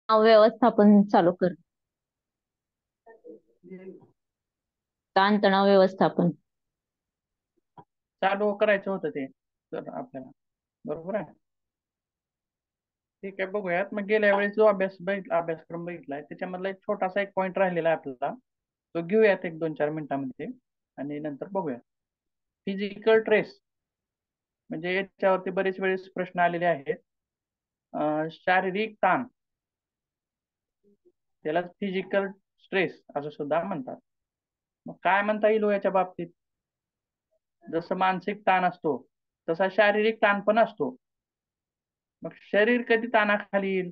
व्यवस्थापन चालू कर. ताणतणाव व्यवस्थापन. चालू करायचं होतं ते तर आपल्याला. बरोबर आहे. ठीक आहे, बघूयात. मग गेल्या वेळेस जो अभ्यासक्रम बघितलाय त्याच्यामधला एक छोटासा एक पॉईंट राहिलेला आहे आपल्याला, तो घेऊयात एक 2-4 मिनिटांमध्ये आणि नंतर बघूया. फिजिकल ट्रेस म्हणजे याच्यावरती बरेच वेळेस प्रश्न आलेले आहेत. शारीरिक ताण, त्याला फिजिकल स्ट्रेस असं सुद्धा म्हणतात. मग काय म्हणता येईल हो याच्या बाबतीत? जसं मानसिक ताण असतो तसा शारीरिक ताण पण असतो. मग शरीर कधी ताणाखाली येईल?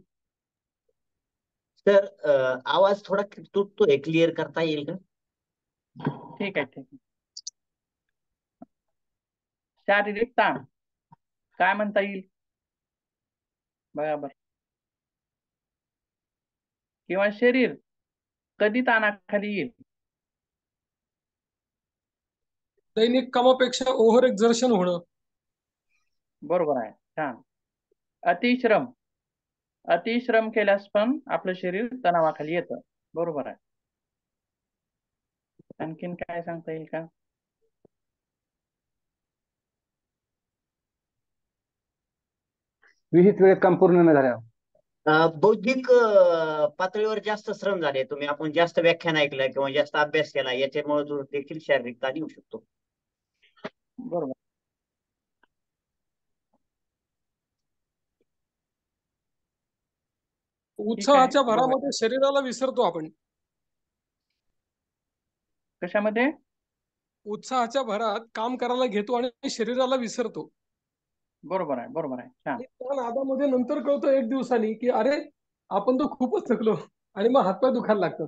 सर आवाज थोडा तुटतोय, क्लिअर करता येईल का? ठीक आहे, ठीक आहे. शारीरिक ताण काय म्हणता येईल? बरोबर. किंवा शरीर कधी ताणाखाली येईल? दैनिक कामापेक्षा ओव्हर एक्झर्शन होणं. बरोबर आहे, छान. अतिश्रम, अतिश्रम केल्यास पण आपलं शरीर तणावाखाली येतं. बरोबर आहे. आणखीन काय सांगता येईल का? विहित वेळेत काम पूर्ण न झाल्यावर. बौद्धिक पातळीवर जास्त श्रम झाले, आपण जास्त व्याख्यान ऐकलं किंवा जास्त अभ्यास केला, याच्यामुळे देखील शारीरिक ताण येऊ शकतो. बरोबर. उत्साहाच्या भरामध्ये शरीराला विसरतो आपण. कशामध्ये? उत्साहाच्या भरात काम करायला घेतो आणि शरीराला विसरतो. बरोबर आहे, बरोबर आहे, छान. त्या नादामध्ये नंतर कळतो एक दिवसानी की अरे आपण तो खूपच थकलो, आणि मग हातपाय दुखायला लागतात.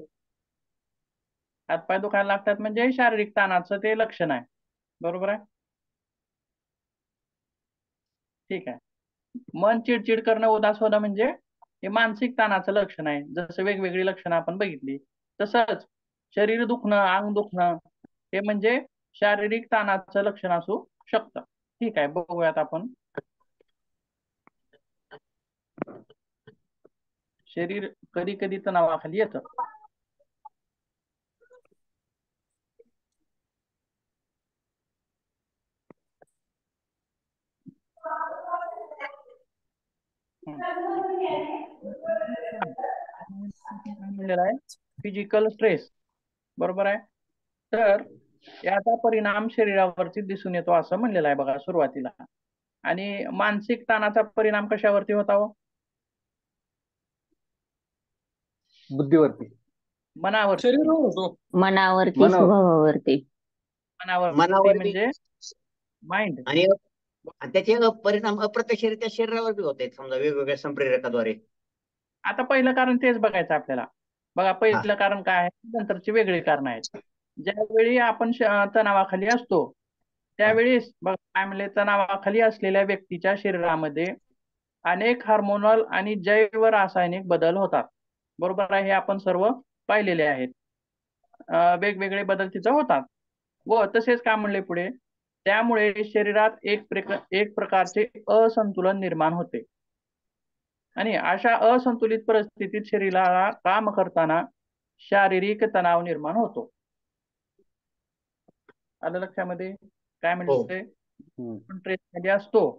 हातपाय दुखायला लागतात म्हणजे शारीरिक ताणाचं ते लक्षण आहे. बरोबर आहे. ठीक आहे. मन चिडचिड करणं, उदास होणं म्हणजे हे मानसिक ताणाचं लक्षण आहे. जसं वेगवेगळी लक्षणं आपण बघितली, तसंच शरीर दुखणं, अंग दुखणं हे म्हणजे शारीरिक ताणाचं लक्षण असू शकतं. ठीक आहे, बघूयात आपण. शरीर कधी कधी तणावाखाली येतं. Physical stress. बरोबर आहे. तर याचा परिणाम शरीरावरती दिसून येतो असं म्हणलेलं आहे बघा सुरुवातीला. आणि मानसिक ताणाचा परिणाम कशावरती होता हो? बुद्धीवरती, मनावरती. शरीरावर होतो. मनावरती, स्वभावावरती. मनावरती म्हणजे माइंड. आणि त्याचे परिणाम अप्रत्यक्षरित्या शरीरावर बी होत आहेत, समजा वेगवेगळ्या संप्रेरकाद्वारे. आता पहिलं कारण तेच बघायचं आपल्याला. बघा, पहिलं कारण काय आहे, नंतरची वेगळी कारण आहेत. ज्यावेळी आपण तणावाखाली असतो त्यावेळेस बघा काय म्हणले, तणावाखाली असलेल्या व्यक्तीच्या शरीरामध्ये अनेक हार्मोनल आणि जैव रासायनिक बदल होतात. बरोबर आहे, हे आपण सर्व पाहिलेले आहेत. वेगवेगळे बदल तिथं होतात. व तसेच काय म्हणले पुढे, त्यामुळे शरीरात एक प्रकारचे असंतुलन निर्माण होते आणि अशा असंतुलित परिस्थितीत शरीराला काम करताना शारीरिक तणाव निर्माण होतो. आलं लक्षामध्ये? काय म्हणते, स्ट्रेस मध्ये असतो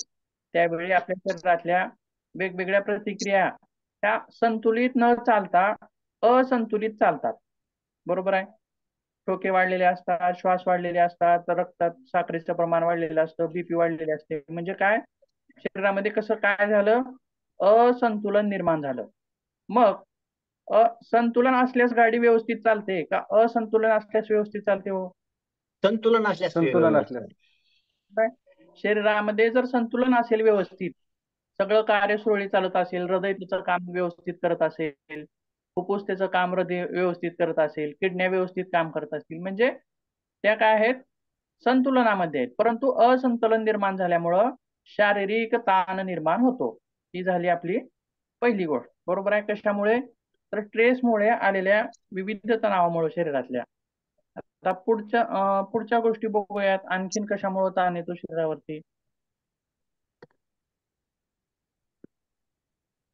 त्यावेळी आपल्या शरीरातल्या वेगवेगळ्या प्रतिक्रिया त्या संतुलित न चालता असंतुलित चालतात. बरोबर आहे. ठोके वाढलेले असतात, श्वास वाढलेले असतात, रक्तात साखरेचं प्रमाण वाढलेलं असतं, बीपी वाढलेले असते. म्हणजे काय, शरीरामध्ये कसं काय झालं, असंतुलन निर्माण झालं. मग संतुलन असल्यास गाडी व्यवस्थित चालते का असंतुलन असल्यास व्यवस्थित चालते हो? संतुलन असल्यास. शरीरामध्ये जर संतुलन असेल, व्यवस्थित सगळं कार्य सुरळीत चालत असेल, हृदय तिचं काम व्यवस्थित करत असेल, फुफ्फुस त्याचं काम हृदय व्यवस्थित करत असेल, किडन्या व्यवस्थित काम करत असतील, म्हणजे त्या काय आहेत, संतुलनामध्ये आहेत. परंतु असंतुलन निर्माण झाल्यामुळं शारीरिक ताण निर्माण होतो. ही झाली आपली पहिली गोष्ट. बरोबर आहे. कशामुळे? तर स्ट्रेसमुळे आलेल्या विविध तणावामुळे शरीरातल्या. आता पुढच्या गोष्टी बघूयात, आणखीन कशामुळे ताण येतो शरीरावरती.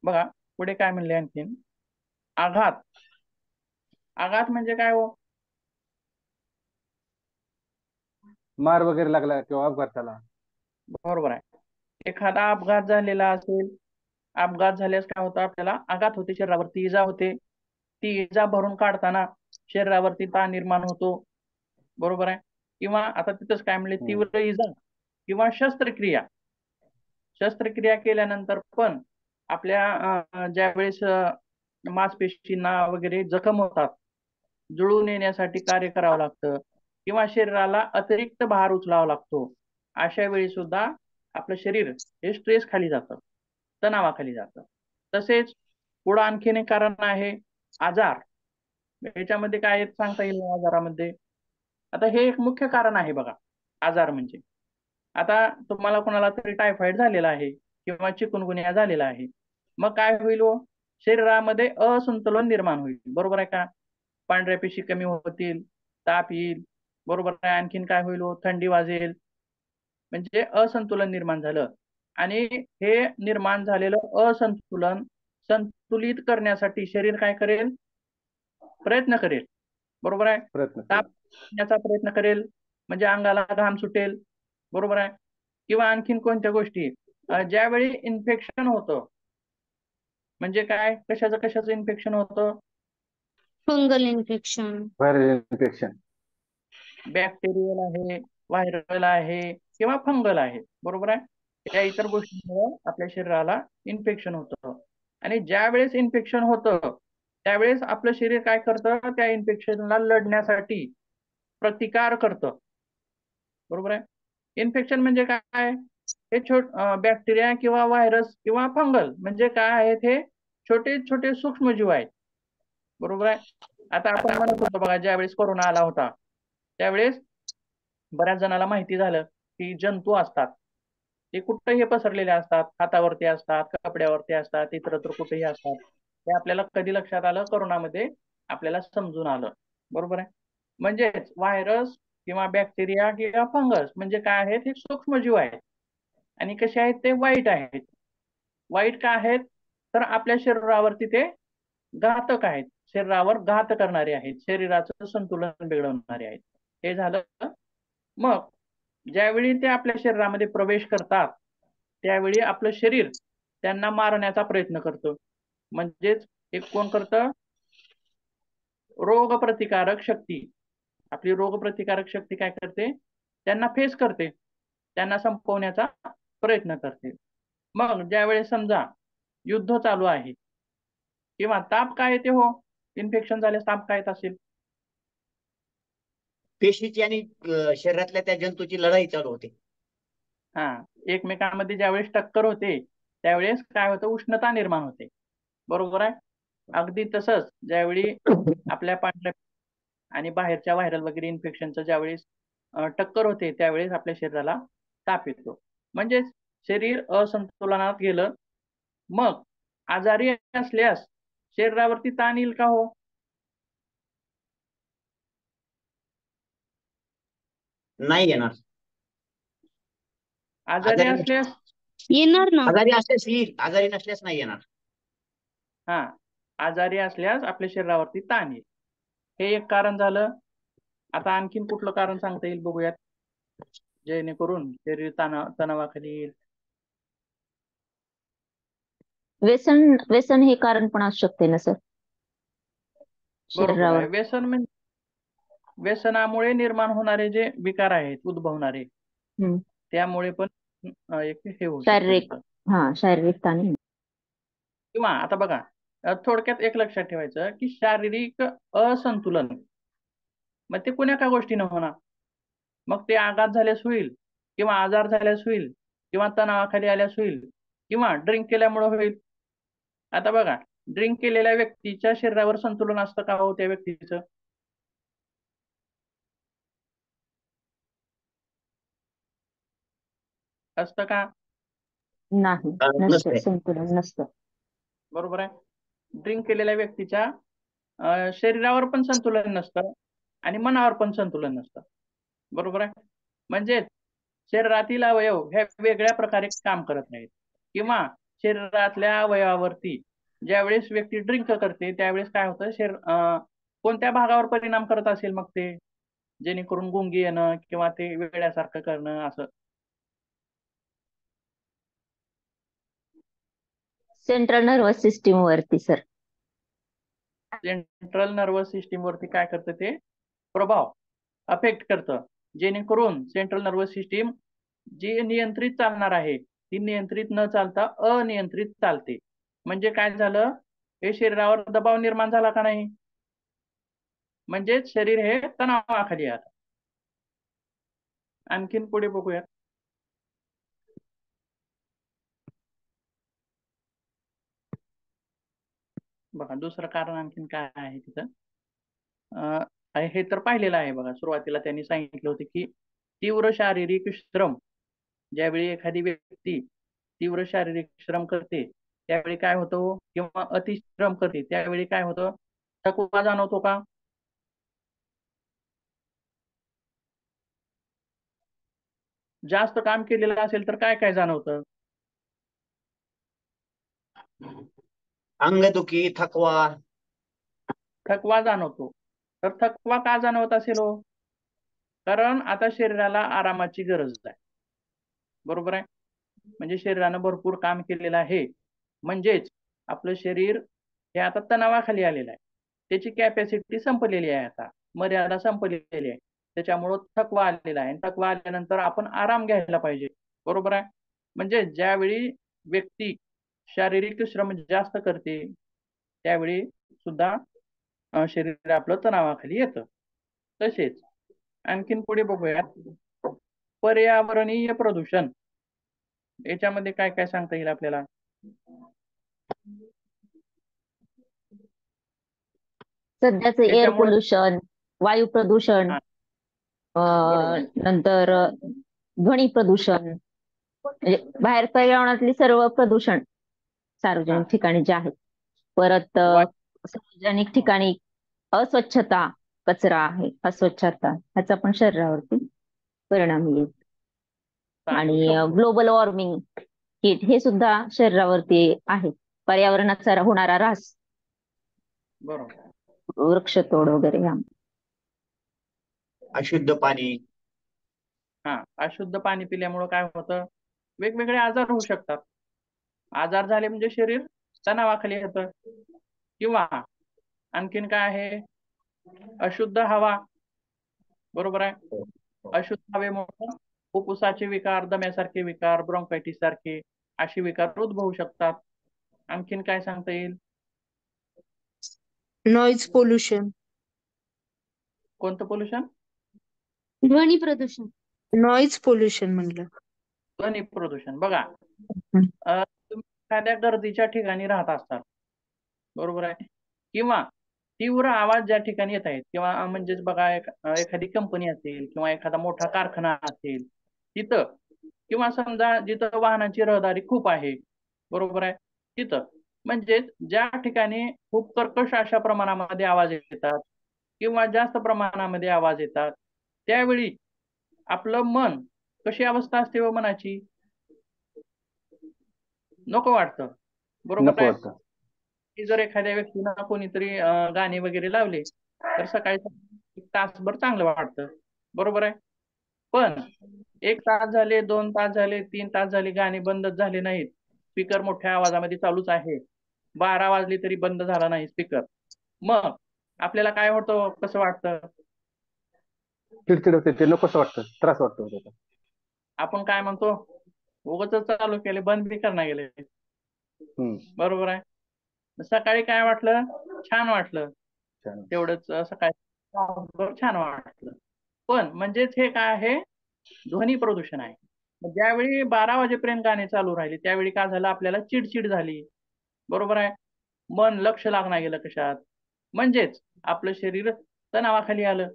बघा पुढे काय म्हणले आणखीन, आघात. आघात म्हणजे काय हो? मार वगैरे लागला किंवा अपघात झाला. बरोबर आहे. एखादा अपघात झालेला असेल, अपघात झाल्यास काय होतं, आपल्याला आघात होते, शरीरावरती इजा होते. ती इजा भरून काढताना शरीरावरती ताण निर्माण होतो. बरोबर आहे. किंवा आता तिथंच काय म्हणले, तीव्र इजा किंवा शस्त्रक्रिया. शस्त्रक्रिया केल्यानंतर पण आपल्या ज्यावेळेस मांसपेशींना वगैरे जखम होतात, जुळून येण्यासाठी कार्य करावं लागतं किंवा शरीराला अतिरिक्त भार उचलावा लागतो. अशा वेळी सुद्धा आपलं शरीर हे स्ट्रेस खाली जातं, तणावाखाली जातं. तसेच पुढं आणखीन एक कारण आहे, आजार. याच्यामध्ये काय आहे सांगता येईल ना आजारामध्ये? आता हे एक मुख्य कारण आहे बघा, आजार म्हणजे. आता तुम्हाला कोणाला तरी टायफॉइड झालेला आहे किंवा चिकुनगुनिया झालेला आहे, मग काय होईल हो? शरीरामध्ये असंतुलन निर्माण होईल. बरोबर आहे का? पांढऱ्या पेशी कमी होतील, ताप येईल. बरोबर आहे. आणखीन काय होईल हो? थंडी वाजेल. म्हणजे असंतुलन निर्माण झालं. आणि हे निर्माण झालेलं असंतुलन संतुलित करण्यासाठी शरीर काय करेल? प्रयत्न करेल. बरोबर आहे. प्रयत्न ताप येण्याचा प्रयत्न करेल, म्हणजे अंगाला घाम सुटेल. बरोबर आहे. किंवा आणखीन कोणत्या गोष्टी, ज्यावेळी इन्फेक्शन होतं, म्हणजे काय, कशाचं इन्फेक्शन होतं? Fungal infection. Viral infection. Bacterial आहे, व्हायरल आहे किंवा फंगल आहे. बरोबर आहे. या इतर गोष्टींमुळे आपल्या शरीराला इन्फेक्शन होतं. आणि ज्या वेळेस इन्फेक्शन होतं त्यावेळेस आपलं शरीर काय करतं? त्या इन्फेक्शनला लढण्यासाठी प्रतिकार करतं. बरोबर आहे. इन्फेक्शन म्हणजे काय? हे बॅक्टेरिया किंवा व्हायरस किंवा फंगल म्हणजे काय आहेत? हे छोटे छोटे सूक्ष्मजीव आहेत. बरोबर आहे. आता आपण म्हणत होतो बघा, ज्यावेळेस कोरोना आला होता त्यावेळेस बऱ्याच जणाला माहिती झालं की जंतू असतात, ते कुठेही पसरलेले असतात, हातावरती असतात, कपड्यावरती असतात, इतरत्र कुठेही असतात. हे आपल्याला कधी लक्षात आलं? कोरोनामध्ये आपल्याला समजून आलं. बरोबर आहे. म्हणजेच व्हायरस किंवा बॅक्टेरिया किंवा फंगस म्हणजे काय आहेत? हे सूक्ष्मजीव आहेत. आणि कसे आहेत ते? वाईट आहेत. वाईट का आहेत? तर आपल्या शरीरावरती ते घातक आहेत, शरीरावर घात करणारे आहेत, शरीराचं संतुलन बिघडवणारे आहेत. हे झालं. मग ज्यावेळी ते आपल्या शरीरामध्ये प्रवेश करतात त्यावेळी आपलं शरीर त्यांना मारण्याचा प्रयत्न करतं. म्हणजेच एक कोण करतं? रोगप्रतिकारक शक्ती. आपली रोगप्रतिकारक शक्ती काय करते? त्यांना फेस करते, त्यांना संपवण्याचा प्रयत्न करते. मग ज्यावेळेस समजा युद्ध चालू आहे किंवा ताप काय येते हो? इन्फेक्शन झाल्यास ताप काय येत असेल? पेशीची आणि शरीरातल्या त्या जंतूची लढाई चालू होते. हा, एकमेकांमध्ये ज्यावेळेस टक्कर होते त्यावेळेस काय होतं? उष्णता निर्माण होते. बरोबर आहे. अगदी तसंच ज्यावेळी आपल्या पांढऱ्या आणि बाहेरच्या व्हायरल वगैरे इन्फेक्शनचं ज्यावेळेस टक्कर होते त्यावेळेस आपल्या शरीराला ताप येतो. म्हणजेच शरीर असंतुलनात गेलं. मग आजारी असल्यास शरीरावरती ताण येईल का हो? नाही येणार. आजारी असल्यास येणार ना. आजारी असल्यास येईल, आजारी नसल्यास नाही येणार. हा, आजारी असल्यास आपल्या शरीरावरती ताण येईल. हे एक कारण झालं. आता आणखीन कुठलं कारण सांगता येईल बघूयात, जेणेकरून शरीर तणावाखाली येईल. व्यसन व्यसन हे कारण पण असू शकते ना सर, बरोबर शरीरावर. आहे. व्यसन म्हणजे व्यसनामुळे निर्माण होणारे जे विकार आहेत उद्भवणारे, हम्म. त्यामुळे पण एक हे होऊ शारीरिक, शकतं. शारीरिक ताण. किंवा आता बघा, थोडक्यात एक लक्षात ठेवायचं की शारीरिक असंतुलन मग ते कोण्या का गोष्टीनं होणार? मग ते आघात झाल्यास होईल किंवा आजार झाल्यास होईल किंवा तणावाखाली आल्यास होईल किंवा ड्रिंक केल्यामुळे होईल. आता बघा, ड्रिंक केलेल्या व्यक्तीच्या शरीरावर संतुलन असतं का हो त्या व्यक्तीचं? असतं का? नाही, नसतं, नसते. संतुलन नसतं. बरोबर आहे. ड्रिंक केलेल्या व्यक्तीच्या शरीरावर पण संतुलन नसतं आणि मनावर पण संतुलन नसतं. बरोबर आहे. म्हणजे शरीरातील अवयव हे वेगळ्या प्रकारे काम करत नाहीत किंवा शरीरातल्या अवयवावरती ज्यावेळेस व्यक्ती ड्रिंक करते त्यावेळेस काय होतं कोणत्या भागावर परिणाम करत असेल मग ते, जेणेकरून गुंगी येणं किंवा ते वेड्यासारखं करणं असं? सेंट्रल नर्वस सिस्टीम वरती सर. सेंट्रल नर्वस सिस्टीम वरती काय करतं ते प्रभाव अफेक्ट करतं, जेणेकरून सेंट्रल नर्वस सिस्टीम जी नियंत्रित चालणार आहे ती नियंत्रित न चालता अनियंत्रित चालते. म्हणजे काय झालं, हे शरीरावर दबाव निर्माण झाला का नाही, म्हणजेच शरीर हे तणावाखाली आलं. आणखीन पुढे बघूया. बघा दुसरं कारण आणखीन काय आहे तिथं. हे तर पाहिलेलं आहे बघा. सुरुवातीला त्यांनी सांगितलं होतं की तीव्र शारीरिक श्रम, ज्यावेळी एखादी व्यक्ती तीव्र शारीरिक श्रम करते त्यावेळी काय होतं, किंवा अतिश्रम करते त्यावेळी काय होतं, थकवा जाणवतो का? जास्त काम केलेलं असेल तर काय काय जाणवतं? अंगदुखी, थकवा. थकवा जाणवतो. तर थकवा का जाणवत असेल हो? कारण आता शरीराला आरामाची गरज आहे, बरोबर आहे. म्हणजे शरीरानं भरपूर काम केलेलं आहे, म्हणजेच आपलं शरीर हे आता तणावाखाली आलेलं आहे. त्याची कॅपॅसिटी संपलेली आहे, आता मर्यादा संपलेली आहे. त्याच्यामुळं थकवा आलेला आहे. थकवा आल्यानंतर आपण आराम घ्यायला पाहिजे, बरोबर आहे. म्हणजे ज्यावेळी व्यक्ती शारीरिक श्रम जास्त करते त्यावेळी सुद्धा शरीर आपलं तणावाखाली येतं. तसेच आणखीन पुढे बघूयात. पर्यावरणीय प्रदूषण, याच्यामध्ये काय काय सांगता येईल आपल्याला? सध्याचं एअर त्याच्यामुळे पोल्युशन, वायू प्रदूषण, बरोबर. नंतर ध्वनी प्रदूषण, म्हणजे बाहेर पर्यावरणातली सर्व प्रदूषण सार्वजनिक ठिकाणी जे आहेत. परत सार्वजनिक ठिकाणी अस्वच्छता, कचरा आहे, अस्वच्छता ह्याचा पण शरीरावरती परिणाम येईल. आणि ग्लोबल वॉर्मिंग हे सुद्धा शरीरावरती आहे. पर्यावरणाचा होणारा ऱ्हास, बरोबर. वृक्षतोड वगैरे ह्या. अशुद्ध पाणी. अशुद्ध पाणी पिल्यामुळे काय होतं, वेगवेगळे आजार होऊ शकतात. आजार झाले म्हणजे शरीर तणावाखाली येतं. किंवा आणखीन काय आहे, अशुद्ध हवा, बरोबर आहे. अशुद्ध हवेमुळे फुफ्फुसाचे विकार, दम्यासारखे विकार, ब्रॉन्कायटिस सारखे असे विकार उद्भवू शकतात. आणखीन काय सांगता येईल? Noise pollution. कोणतं पोल्युशन? ध्वनी प्रदूषण. नॉइज पोल्युशन म्हणलं. ध्वनी प्रदूषण. बघा, तुम्ही एखाद्या गर्दीच्या ठिकाणी राहत असतात, बरोबर आहे, किंवा तीव्र आवाज ज्या ठिकाणी येत आहेत, किंवा म्हणजेच बघा एखादी कंपनी असेल किंवा एखादा मोठा कारखाना असेल तिथं, किंवा समजा जिथं वाहनांची रहदारी खूप आहे, बरोबर आहे, तिथं म्हणजेच ज्या ठिकाणी खूप कर्कश अशा प्रमाणामध्ये आवाज येतात किंवा जास्त प्रमाणामध्ये आवाज येतात, त्यावेळी आपलं मन, कशी अवस्था असते व मनाची? नको वाटतं, बरोबर नको आहे. वाटतं. की जर एखाद्या व्यक्तीनं कोणीतरी गाणे वगैरे लावले तर सकाळी एक तासभर चांगलं वाटतं, बरोबर आहे. पण 1 तास झाले, 2 तास झाले, 3 तास झाले, गाणे बंदच झाले नाहीत, स्पीकर मोठ्या आवाजामध्ये चालूच आहे, 12 वाजले तरी बंद झाला नाही स्पीकर, मग आपल्याला काय होतं, कसं वाटतं? चिडचिड होते, ते नकोच वाटतं, त्रास वाटतो त्याचा. आपण काय म्हणतो, उगाचच चालू केले, बंद बी करणार गेले, बरोबर आहे. सकाळी काय वाटलं, छान वाटलं, तेवढंच सकाळी छान वाटलं. पण म्हणजेच हे काय आहे, ध्वनी प्रदूषण आहे. ज्यावेळी 12 वाजेपर्यंत गाणे चालू राहिले त्यावेळी काय झालं, आपल्याला चिडचिड झाली, बरोबर आहे. मन लक्ष लागणार गेलं कशात, म्हणजेच आपलं शरीर तणावाखाली आलं,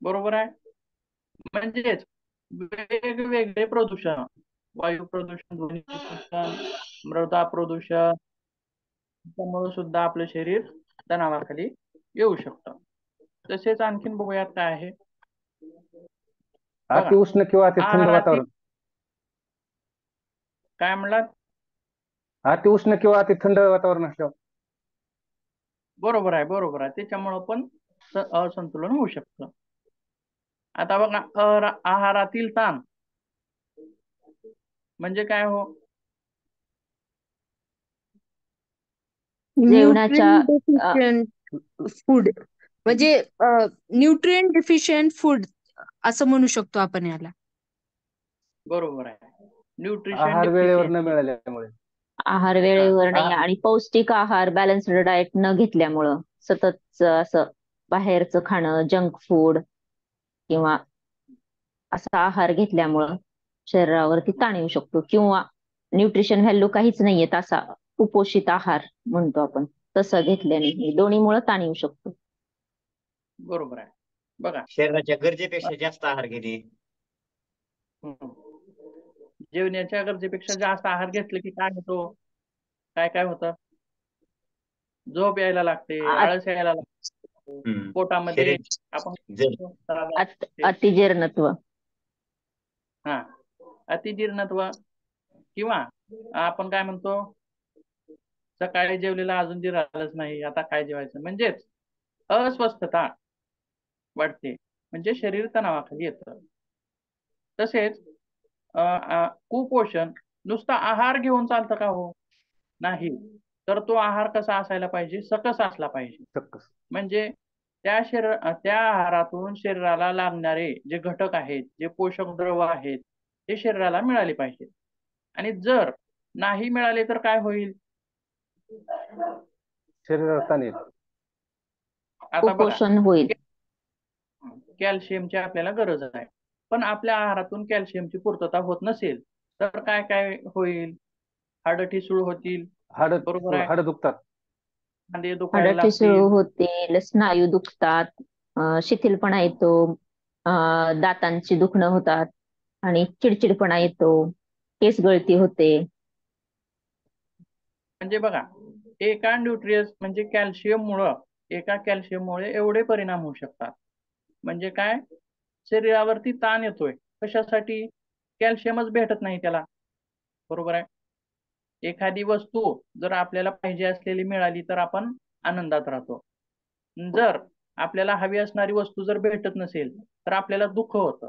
बरोबर आहे. म्हणजेच वेगवेगळे प्रदूषण, वायू प्रदूषण, ध्वनी प्रदूषण, मृदा प्रदूषण, त्यामुळे सुद्धा आपलं शरीर तणावाखाली येऊ शकतं. तसेच आणखीन बघूयात काय आहे. बघा, अति उष्ण किंवा अति थंड आहारातील, वातावरण. काय म्हणलात? अति उष्ण किंवा अति थंड वातावरण असल्यावर. बरोबर आहे, बरोबर आहे. त्याच्यामुळं पण असंतुलन होऊ शकतं. आता बघा, आहारातील ताण म्हणजे काय हो? जेवणाच्या न्यूट्रिएंट डेफिशियंट फूड म्हणजे न्यूट्रिएंट डेफिशियंट फूड असं म्हणू शकतो आपण याला. बरोबर आहे. न्यूट्रिशन आहार वेळेवर न डेफिशियन्सी. मिळाल्यामुळे. आहार वेळेवर नाही हा. आणि पौष्टिक आहार बॅलन्स्ड डाएट न घेतल्यामुळं सतत असं बाहेरचं खाणं, जंक फूड किंवा असा आहार घेतल्यामुळं शरीरावरती ताण येऊ शकतो किंवा न्यूट्रिशन व्हॅल्यू काहीच नाहीये असा कुपोषित आहार म्हणतो आपण, तसं घेतल्याने हे दोन्हीमुळे ताण येऊ शकतो. बरोबर आहे. बघा, शरीराच्या गरजेपेक्षा जास्त आहार घेणे. हम्म. जेवणाच्या गरजेपेक्षा जास्त आहार घेतलं की काय होतो? काय काय होतं? झोप यायला लागते, आळस यायला लागतो, हम्म. पोटामध्ये शरीर आपण अतिजीर्णत्व. हा, अतिजीर्णत्व किंवा आपण काय म्हणतो, सकाळी जेवलेलं अजून जिरलंच नाही, आता काय जेवायचं, म्हणजेच अस्वस्थता वाढते, म्हणजे शरीर तणावाखाली येतं. तसेच कुपोषण नुसता आहार घेऊन चालतं का हो? नाही. तर तो आहार कसा असायला पाहिजे? सकस असला पाहिजे. सक्कस. म्हणजे त्या आहारातून शरीराला लागणारे जे घटक आहेत, जे पोषक द्रव आहेत, ते शरीराला मिळाले पाहिजेत. आणि जर नाही मिळाले तर काय होईल? शरीराला ताण येईल. आता बघा, कुपोषण होईल. कॅल्शियमची आपल्याला गरज आहे, पण आपल्या आहारातून कॅल्शियमची पूर्तता होत नसेल तर काय काय होईल? हाडं ठिसूळ होतील, बरोबर आहे. हाडं दुखतात. खांदे दुखायला हाडं ठिसूळ लागतील, होते, स्नायू दुखतात, शिथिलपणा येतो, दातांची दुखणं होतात आणि चिडचिडपणा येतो, केस गळती होते. म्हणजे बघा, म्हणजे एका कॅल्शियममुळे एवढे परिणाम होऊ शकतात. म्हणजे काय? शरीरावरती ताण येतोय, कशासाठी? कॅल्शियमच भेटत नाही त्याला, बरोबर आहे. एखादी वस्तू जर आपल्याला पाहिजे असलेली मिळाली तर आपण आनंदात राहतो. जर आपल्याला हवी असणारी वस्तू जर भेटत नसेल तर आपल्याला दुःख होतं,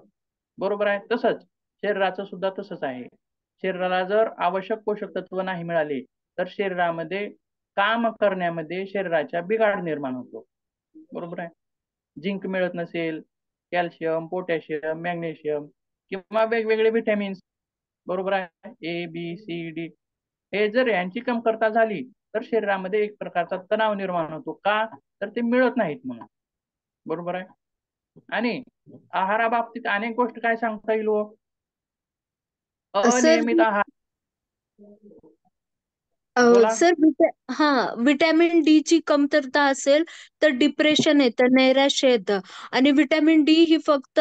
बरोबर आहे. तसंच शरीराचं सुद्धा तसंच आहे. शरीराला जर आवश्यक पोषक तत्व नाही मिळाले तर शरीरामध्ये काम करण्यामध्ये शरीराच्या बिघाड निर्माण होतो, बरोबर आहे. झिंक मिळत नसेल, कॅल्शियम, पोटॅशियम, मॅग्नेशियम किंवा वेगवेगळे विटॅमिन्स, बरोबर आहे, A, B, C, D, हे जर यांची कमतरता झाली तर शरीरामध्ये एक प्रकारचा तणाव निर्माण होतो. का? तर ते मिळत नाहीत म्हणून, बरोबर आहे. आणि आहाराबाबतीत अनेक गोष्टी काय सांगता येईल हो? सर अनियमित आहार. बोला. सर विटॅमिन डी ची कमतरता असेल तर डिप्रेशन येतं, नैराश्य येतं. आणि विटॅमिन डी ही फक्त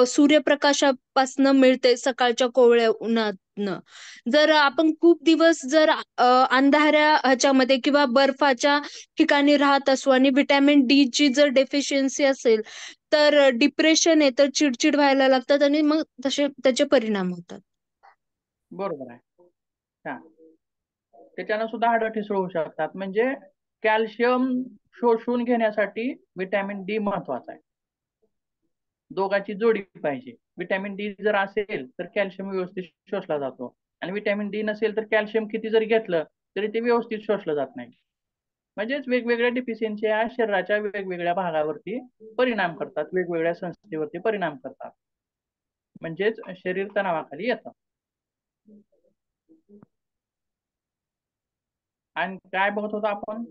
सूर्यप्रकाशापासून मिळते, सकाळच्या कोवळ्या उन्हातनं. जर आपण खूप दिवस जर अंधाऱ्या ह्याच्यामध्ये किंवा बर्फाच्या ठिकाणी राहत असू आणि विटॅमिन डी ची जर डेफिशियन्सी असेल तर डिप्रेशन येतं, चिडचिड व्हायला लागतात आणि मग तसे त्याचे परिणाम होतात. बरोबर आहे. छान. त्याच्यानं सुद्धा हाडं ठिसूळ होऊ शकतात. म्हणजे कॅल्शियम शोषून घेण्यासाठी विटॅमिन डी महत्वाचा आहे. दोघांची जोडी पाहिजे. विटॅमिन डी जर असेल तर कॅल्शियम व्यवस्थित शोषला जातो आणि विटॅमिन डी नसेल तर कॅल्शियम किती जरी घेतलं तरी ते व्यवस्थित शोषलं जात नाही. म्हणजेच वेगवेगळ्या डिफिशियन्सी या शरीराच्या वेगवेगळ्या भागावरती परिणाम करतात, वेगवेगळ्या संस्थेवरती परिणाम करतात, म्हणजेच शरीर तणावाखाली येतं. आणि काय बघत होतो आपण?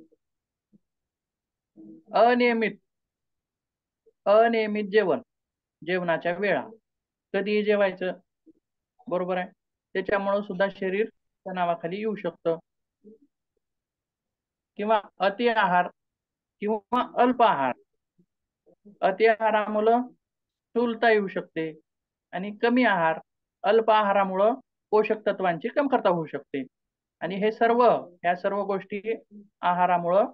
अनियमित जेवणाच्या वेळा, कधीही जेवायचं, बरोबर आहे. त्याच्यामुळे सुद्धा शरीर तणावाखाली येऊ शकतं. किंवा अति आहार किंवा अल्प आहार. अति आहारामुळं स्थूलता येऊ शकते आणि कमी आहार, अल्प आहारामुळं पोषक तत्वांची कमतरता होऊ शकते. आणि ह्या सर्व गोष्टी आहारामुळं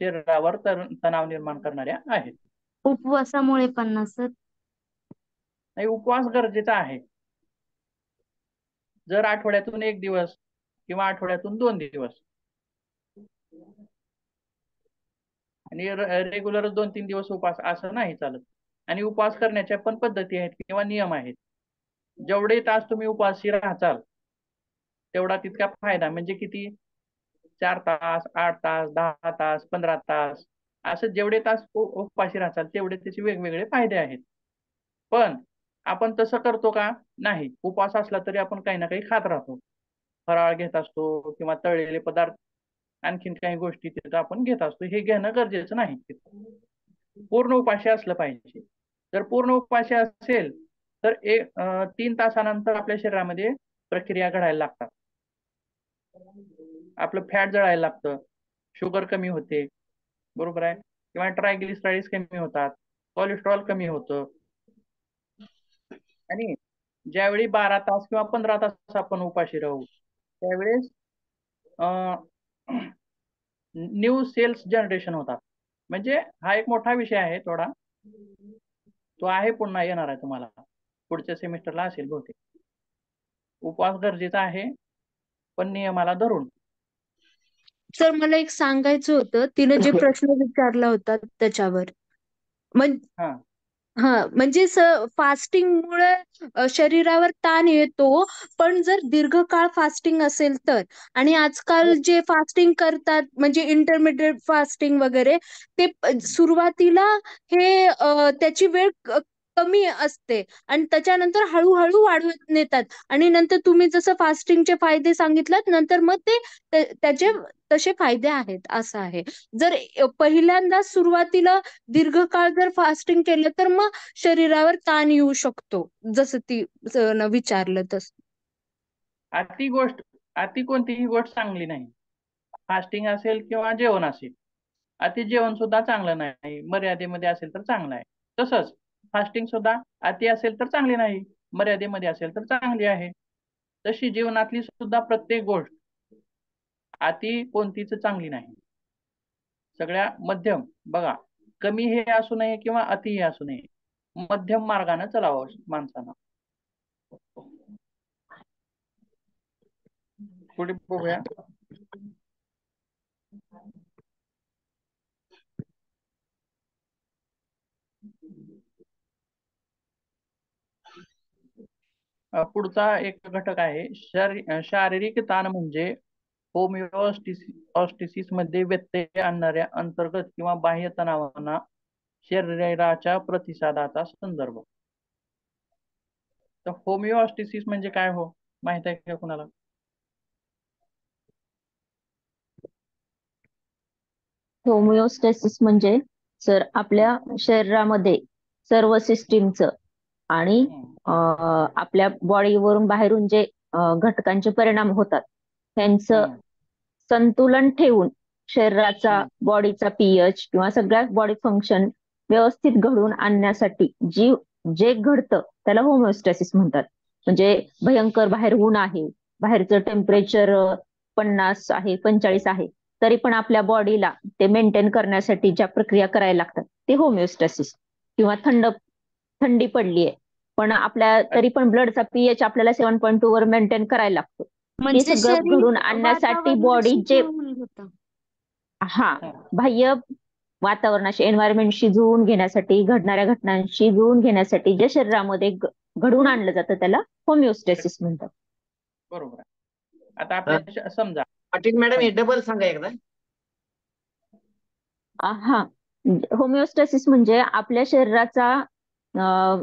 शरीरावर तणाव निर्माण करणाऱ्या आहेत. उपवासामुळे पण ना सर? नाही, उपवास गरजेचा आहे. जर आठवड्यातून एक दिवस किंवा आठवड्यातून 2 दिवस आणि रेग्युलर 2-3 दिवस उपवास असं नाही चालत. आणि उपवास करण्याच्या पण पद्धती आहेत किंवा नियम आहेत. जेवढे तास तुम्ही उपवासी राहताल तेवढा तितका फायदा. म्हणजे किती? 4 तास, 8 तास, 10 तास, 15 तास असं जेवढे तास उपवासी राहताल तेवढे त्याचे वेगवेगळे फायदे आहेत. पण आपण तसं करतो का? नाही. उपवास असला तरी आपण काही ना काही खात राहतो. फराळ घेत असतो किंवा तळलेले पदार्थ, आणखीन काही गोष्टी तिथं आपण घेत असतो. हे घेणं गरजेचं नाही. पूर्ण उपाशी असलं पाहिजे. जर पूर्ण उपाशी असेल तर 3 तासानंतर आपल्या शरीरामध्ये प्रक्रिया घडायला लागतात. आपलं फॅट जळायला लागतं, शुगर कमी होते, बरोबर आहे, किंवा ट्रायग्लिसराईड्स कमी होतात, कोलेस्ट्रॉल कमी होतं. आणि ज्यावेळी 12 तास किंवा 15 तास आपण उपाशी राहू त्यावेळेस न्यू सेल्स जनरेशन होतात. म्हणजे हा एक मोठा विषय आहे थोडा, तो आहे पुन्हा येणार आहे तुम्हाला पुढच्या सेमिस्टरला असेल बहुतेक. उपवास गरजेचा आहे पण नियमाला धरून. सर मला एक सांगायचं होतं, तिने जे प्रश्न विचारला होता त्याच्यावर. हा म्हणजे फास्टिंगमुळे शरीरावर ताण येतो, पण जर दीर्घकाळ फास्टिंग असेल तर. आणि आजकाल जे फास्टिंग करतात म्हणजे इंटरमिडिएट फास्टिंग वगैरे, ते सुरुवातीला हे त्याची वेळ कमी असते आणि त्याच्यानंतर हळूहळू वाढवत नेतात. आणि नंतर तुम्ही जसं फास्टिंगचे फायदे सांगितलात, नंतर मग त्याचे तसे फायदे आहेत असं आहे. जर पहिल्यांदा सुरुवातीला दीर्घकाळ जर फास्टिंग केलं तर मग शरीरावर ताण येऊ शकतो, जसं ती विचारलं तसं. अति कोणतीही गोष्ट चांगली नाही. फास्टिंग असेल किंवा जेवण असेल, अति जेवण सुद्धा चांगलं नाही, मर्यादेमध्ये असेल तर चांगलं आहे. तसंच फास्टिंग सुद्धा अति असेल तर चांगली नाही, मर्यादेमध्ये असेल तर चांगली आहे. तशी जीवनातली सुद्धा प्रत्येक गोष्ट अति कोणतीच चांगली नाही. सगळ्या मध्यम. बघा, कमी हे असू नये किंवा अति हे असू नये, मध्यम मार्गाने चलावं माणसानं. पुढे बघूया. पुढचा एक घटक आहे शारीरिक ताण. म्हणजे होमिओस्टेसिस मध्ये व्यत्यय आणणाऱ्या अंतर्गत किंवा बाह्य तणावांना शरीराच्या प्रतिसादाचा संदर्भ. तर होमिओस्टेसिस म्हणजे काय हो, माहित आहे का कुणाला? होमिओस्टॅसिस म्हणजे सर आपल्या शरीरामध्ये सर्व सिस्टीमचं आणि आपल्या बॉडीवरून बाहेरून जे घटकांचे परिणाम होतात त्यांचं संतुलन ठेवून शरीराचा बॉडीचा पीएच किंवा सगळ्या बॉडी फंक्शन व्यवस्थित घडवून आणण्यासाठी जे घडतं त्याला होमिओस्टॅसिस म्हणतात. म्हणजे भयंकर बाहेर ऊन आहे, बाहेरचं टेम्परेचर 50 आहे, 45 आहे, तरी पण आपल्या बॉडीला ते मेंटेन करण्यासाठी ज्या प्रक्रिया करायला लागतात ते होमिओस्टॅसिस. किंवा थंडी पडली आहे पण आपल्या तरी पण ब्लडचा पीएच आपल्याला 7.2 वर मेंटेन करायला लागतो. हे म्हणजे सगळं शरीर घडून आणण्यासाठी बॉडी वातावरणाशी जे जुळवून घेतं. बाह्य वातावरणाशी, एन्व्हायरमेंटशी जुळवून घेण्यासाठी, घडणाऱ्या घटनांशी जुळवून घेण्यासाठी जे शरीरामध्ये घडवून आणलं जातं त्याला होमिओस्टॅसिस म्हणतात. बरोबर आहे. आता आपल्या समजा पाटील मॅडम हे डबल सांगा एकदा. होमिओस्टॅसिस म्हणजे आपल्या शरीराचा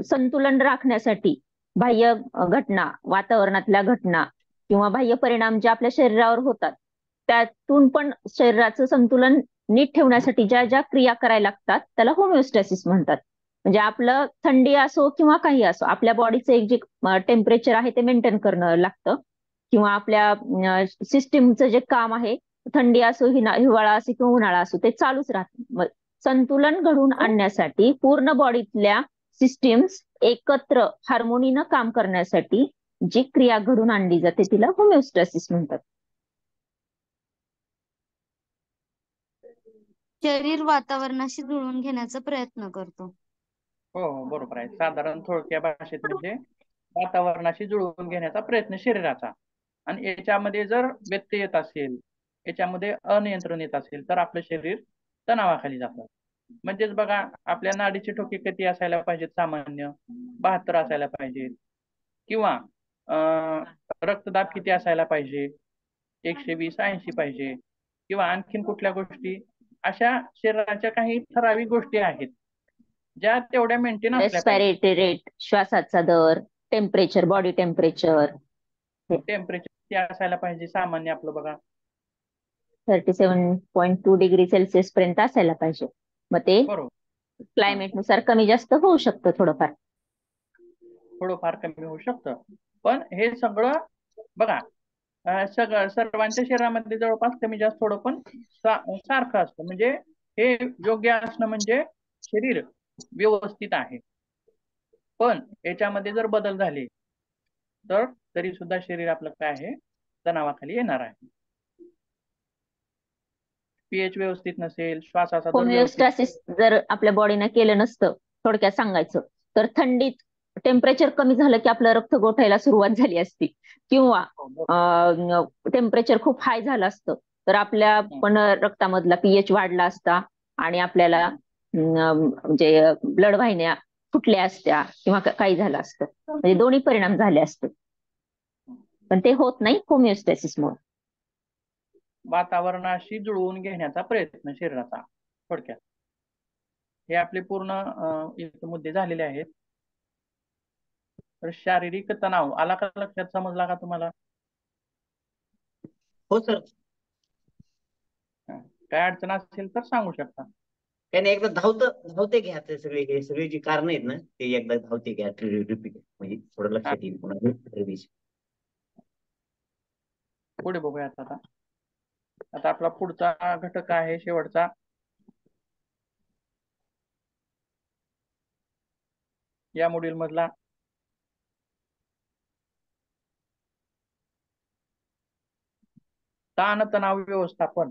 संतुलन राखण्यासाठी बाह्य घटना, वातावरणातल्या घटना किंवा बाह्य परिणाम जे आपल्या शरीरावर होतात त्यातून पण शरीराचं संतुलन नीट ठेवण्यासाठी ज्या ज्या क्रिया करायला लागतात त्याला होमिओस्टॅसिस म्हणतात. म्हणजे आपलं थंडी असो किंवा काही असो, आपल्या बॉडीचं एक जे टेम्परेचर आहे ते मेंटेन करणं लागतं. किंवा आपल्या सिस्टीमचं जे काम आहे, थंडी असो, हिवाळा असो किंवा उन्हाळा असो, ते चालूच राहतं. संतुलन घडवून आणण्यासाठी पूर्ण बॉडीतल्या सिस्टीम्स एकत्र हार्मोनीनं काम करण्यासाठी जी क्रिया घडून आणली जाते तिला होमिओस्टॅसिस म्हणतात. शरीर वातावरणाशी जुळवून घेण्याचा प्रयत्न करतो. हो बरोबर आहे. साधारण थोडक्या भाषेत म्हणजे वातावरणाशी जुळवून घेण्याचा प्रयत्न शरीराचा. आणि याच्यामध्ये जर व्यत्यय येत असेल, याच्यामध्ये अनियंत्रण येत असेल, तर आपलं शरीर तणावाखाली जातं. म्हणजेच बघा, आपल्या नाडीचे ठोके किती असायला पाहिजेत? सामान्य 72 असायला पाहिजेत. किंवा रक्तदाब किती असायला पाहिजे? 120, 80 पाहिजे. किंवा आणखीन कुठल्या गोष्टी? अशा शरीराच्या काही ठराविक गोष्टी आहेत ज्या तेवढ्या मेंटेन असल्या पाहिजे. रेस्पिरेटरी रेट, श्वासाचा दर, टेम्परेचर, बॉडी टेम्परेचर टेम्परेचर किती असायला पाहिजे सामान्य आपलं? बघा, 37.2 डिग्री सेल्सिअस पर्यंत असायला पाहिजे. मग ते बरोबर, क्लायमेट नुसार कमी जास्त होऊ शकतं थोडंफार. थोडंफार कमी होऊ शकतं. पण हे सगळं बघा, सर्वांच्या शरीरामध्ये जवळपास कमी जास्त थोडं पण सारखं असतं. म्हणजे हे योग्य असणं म्हणजे शरीर व्यवस्थित आहे. पण याच्यामध्ये जर बदल झाले तर तरी सुद्धा शरीर आपलं काय आहे? तणावाखाली येणार आहे. पीएच व्यवस्थित नसेल, श्वासाचा दर व्यवस्थित, होमिओस्टॅसिस जर आपल्या बॉडीने केलं नसतं, थोडक्यात सांगायचं तर थंडीत टेम्परेचर कमी झालं की आपलं रक्त गोठायला सुरुवात झाली असती, किंवा टेम्परेचर खूप हाय झालं असतं तर आपल्या पण रक्तामधला पीएच वाढला असता आणि आपल्याला म्हणजे ब्लड वाहिन्या फुटल्या असत्या किंवा काही झालं असतं. म्हणजे दोन्ही परिणाम झाले असते, पण ते होत नाही होमिओस्टॅसिसमुळे. वातावरणाशी जुळवून घेण्याचा प्रयत्न शरीराचा, थोडक्यात. हे आपले पूर्ण इथे मुद्दे झालेले आहेत. तर शारीरिक तणाव आला का लक्षात? समजला का तुम्हाला? हो सर. काय अडचण असेल तर सांगू शकता. त्याने एकदा धावते घ्या, ते हे सगळे जी कारण आहेत ना, ते एकदा धावते घ्या, रिपीट, म्हणजे थोडं लक्षात येईल पुन्हा रिव्हिजन. पुढे बघूयात आता. आता आपला पुढचा घटक आहे शेवटचा, या मॉड्यूल मधला, ताण तणाव व्यवस्थापन.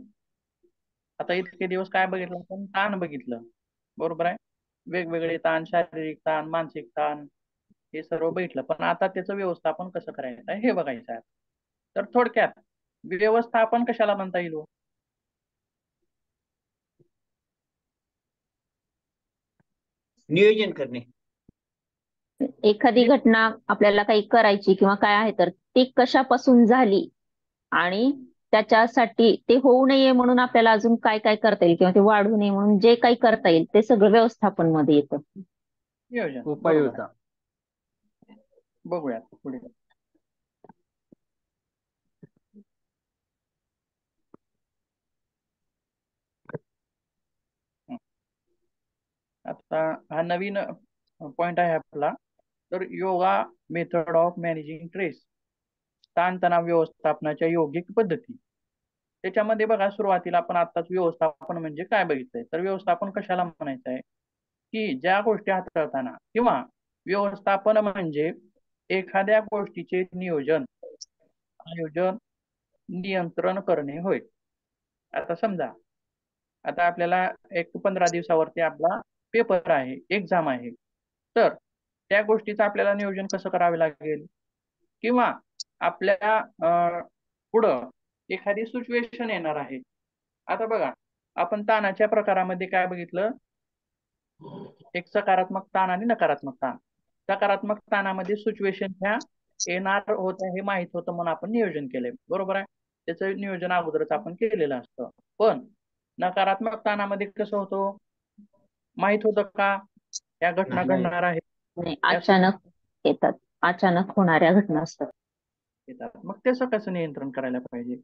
आता इतके दिवस काय बघितलं आपण? ताण बघितलं, बरोबर आहे. वेगवेगळे ताण, शारीरिक ताण, मानसिक ताण, हे सर्व बघितलं. पण आता त्याचं व्यवस्थापन कसं करायचं आहे हे बघायचं आहे. तर थोडक्यात व्यवस्थापन कशाला म्हणता येईल? नियोजन करणे. एखादी घटना आपल्याला काही करायची किंवा काय आहे तर ती कशापासून झाली आणि त्याच्यासाठी ते होऊ नये म्हणून आपल्याला अजून काय काय करता येईल किंवा ते वाढू नये म्हणून जे काही करता येईल ते सगळं व्यवस्थापन मध्ये येतं. नियोजन, बरोबर. उपाययोजना. बघूयात पुढे. आता हा नवीन पॉइंट आहे आपला. तर yoga method of managing stress, ताणतणाव व्यवस्थापनाच्या योगिक पद्धती. त्याच्यामध्ये बघा, सुरुवातीला आपण आताच व्यवस्थापन म्हणजे काय बघितलंय. तर व्यवस्थापन कशाला म्हणायचं आहे? की ज्या गोष्टी हाताळताना, किंवा व्यवस्थापन म्हणजे एखाद्या गोष्टीचे नियोजन, आयोजन, नियंत्रण करणे होय. आता समजा, आता आपल्याला एक 15 दिवसावरती आपला पेपर आहे, एक्झाम आहे. तर त्या गोष्टीचं आपल्याला नियोजन कसं करावे लागेल? किंवा आपल्या पुढं एखादी सिच्युएशन येणार आहे. आता बघा, आपण ताणाच्या प्रकारामध्ये काय बघितलं? एक सकारात्मक ताण आणि नकारात्मक ताण. सकारात्मक ताणामध्ये सिच्युएशन ह्या येणार होत्या हे माहित होतं म्हणून आपण नियोजन केलंय, बरोबर आहे. त्याचं नियोजन अगोदरच आपण केलेलं असतं. पण नकारात्मक ताणामध्ये कसं होतं? माहित होतं का या घटना नाही. घडणार आहेत? नाही, अचानक येतात, अचानक होणाऱ्या घटना असतात. मग त्याचं कसं नियंत्रण करायला पाहिजे?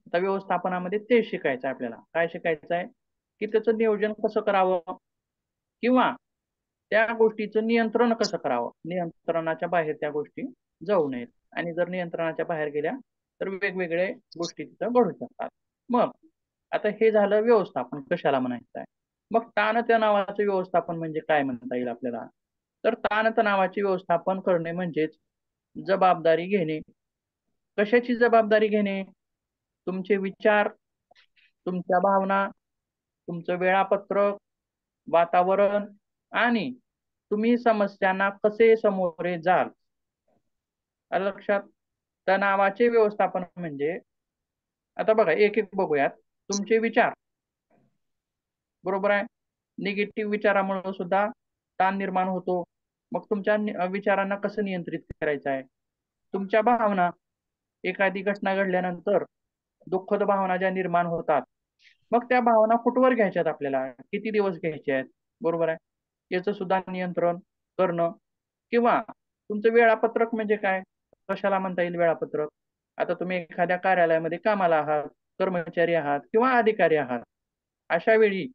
आता व्यवस्थापनामध्ये ते शिकायचं आहे आपल्याला. काय शिकायचं आहे? की त्याचं नियोजन कसं करावं, किंवा त्या गोष्टीचं नियंत्रण कसं करावं. नियंत्रणाच्या बाहेर त्या गोष्टी जाऊ नयेत, आणि जर नियंत्रणाच्या बाहेर गेल्या तर वेगवेगळे गोष्टी तिथं घडू शकतात. मग आता हे झालं व्यवस्थापन कशाला म्हणायचं आहे. मग ताणतणावाचं व्यवस्थापन म्हणजे काय म्हणता येईल आपल्याला? तर ताणतणावाचे व्यवस्थापन करणे म्हणजेच जबाबदारी घेणे. कशाची जबाबदारी घेणे? तुमचे विचार, तुमच्या भावना, तुमचं वेळापत्रक, वातावरण, आणि तुम्ही समस्यांना कसे सामोरे जाल. आलं लक्षात? तणावाचे व्यवस्थापन म्हणजे आता बघा एक एक बघूयात. तुमचे विचार, बरोबर आहे, निगेटिव्ह विचारामुळे सुद्धा ताण निर्माण होतो. मग तुमच्या विचारांना कसं नियंत्रित करायचं आहे. तुमच्या भावना, एखादी घटना घडल्यानंतर दुःखद भावना ज्या निर्माण होतात, मग त्या भावना कुठवर घ्यायच्यात आपल्याला, किती दिवस घ्यायच्या आहेत, बरोबर आहे, याचं सुद्धा नियंत्रण करणं. किंवा तुमचं वेळापत्रक म्हणजे काय, कशाला म्हणता येईल वेळापत्रक. आता तुम्ही एखाद्या कार्यालयामध्ये कामाला आहात, कर्मचारी आहात किंवा अधिकारी आहात, अशा वेळी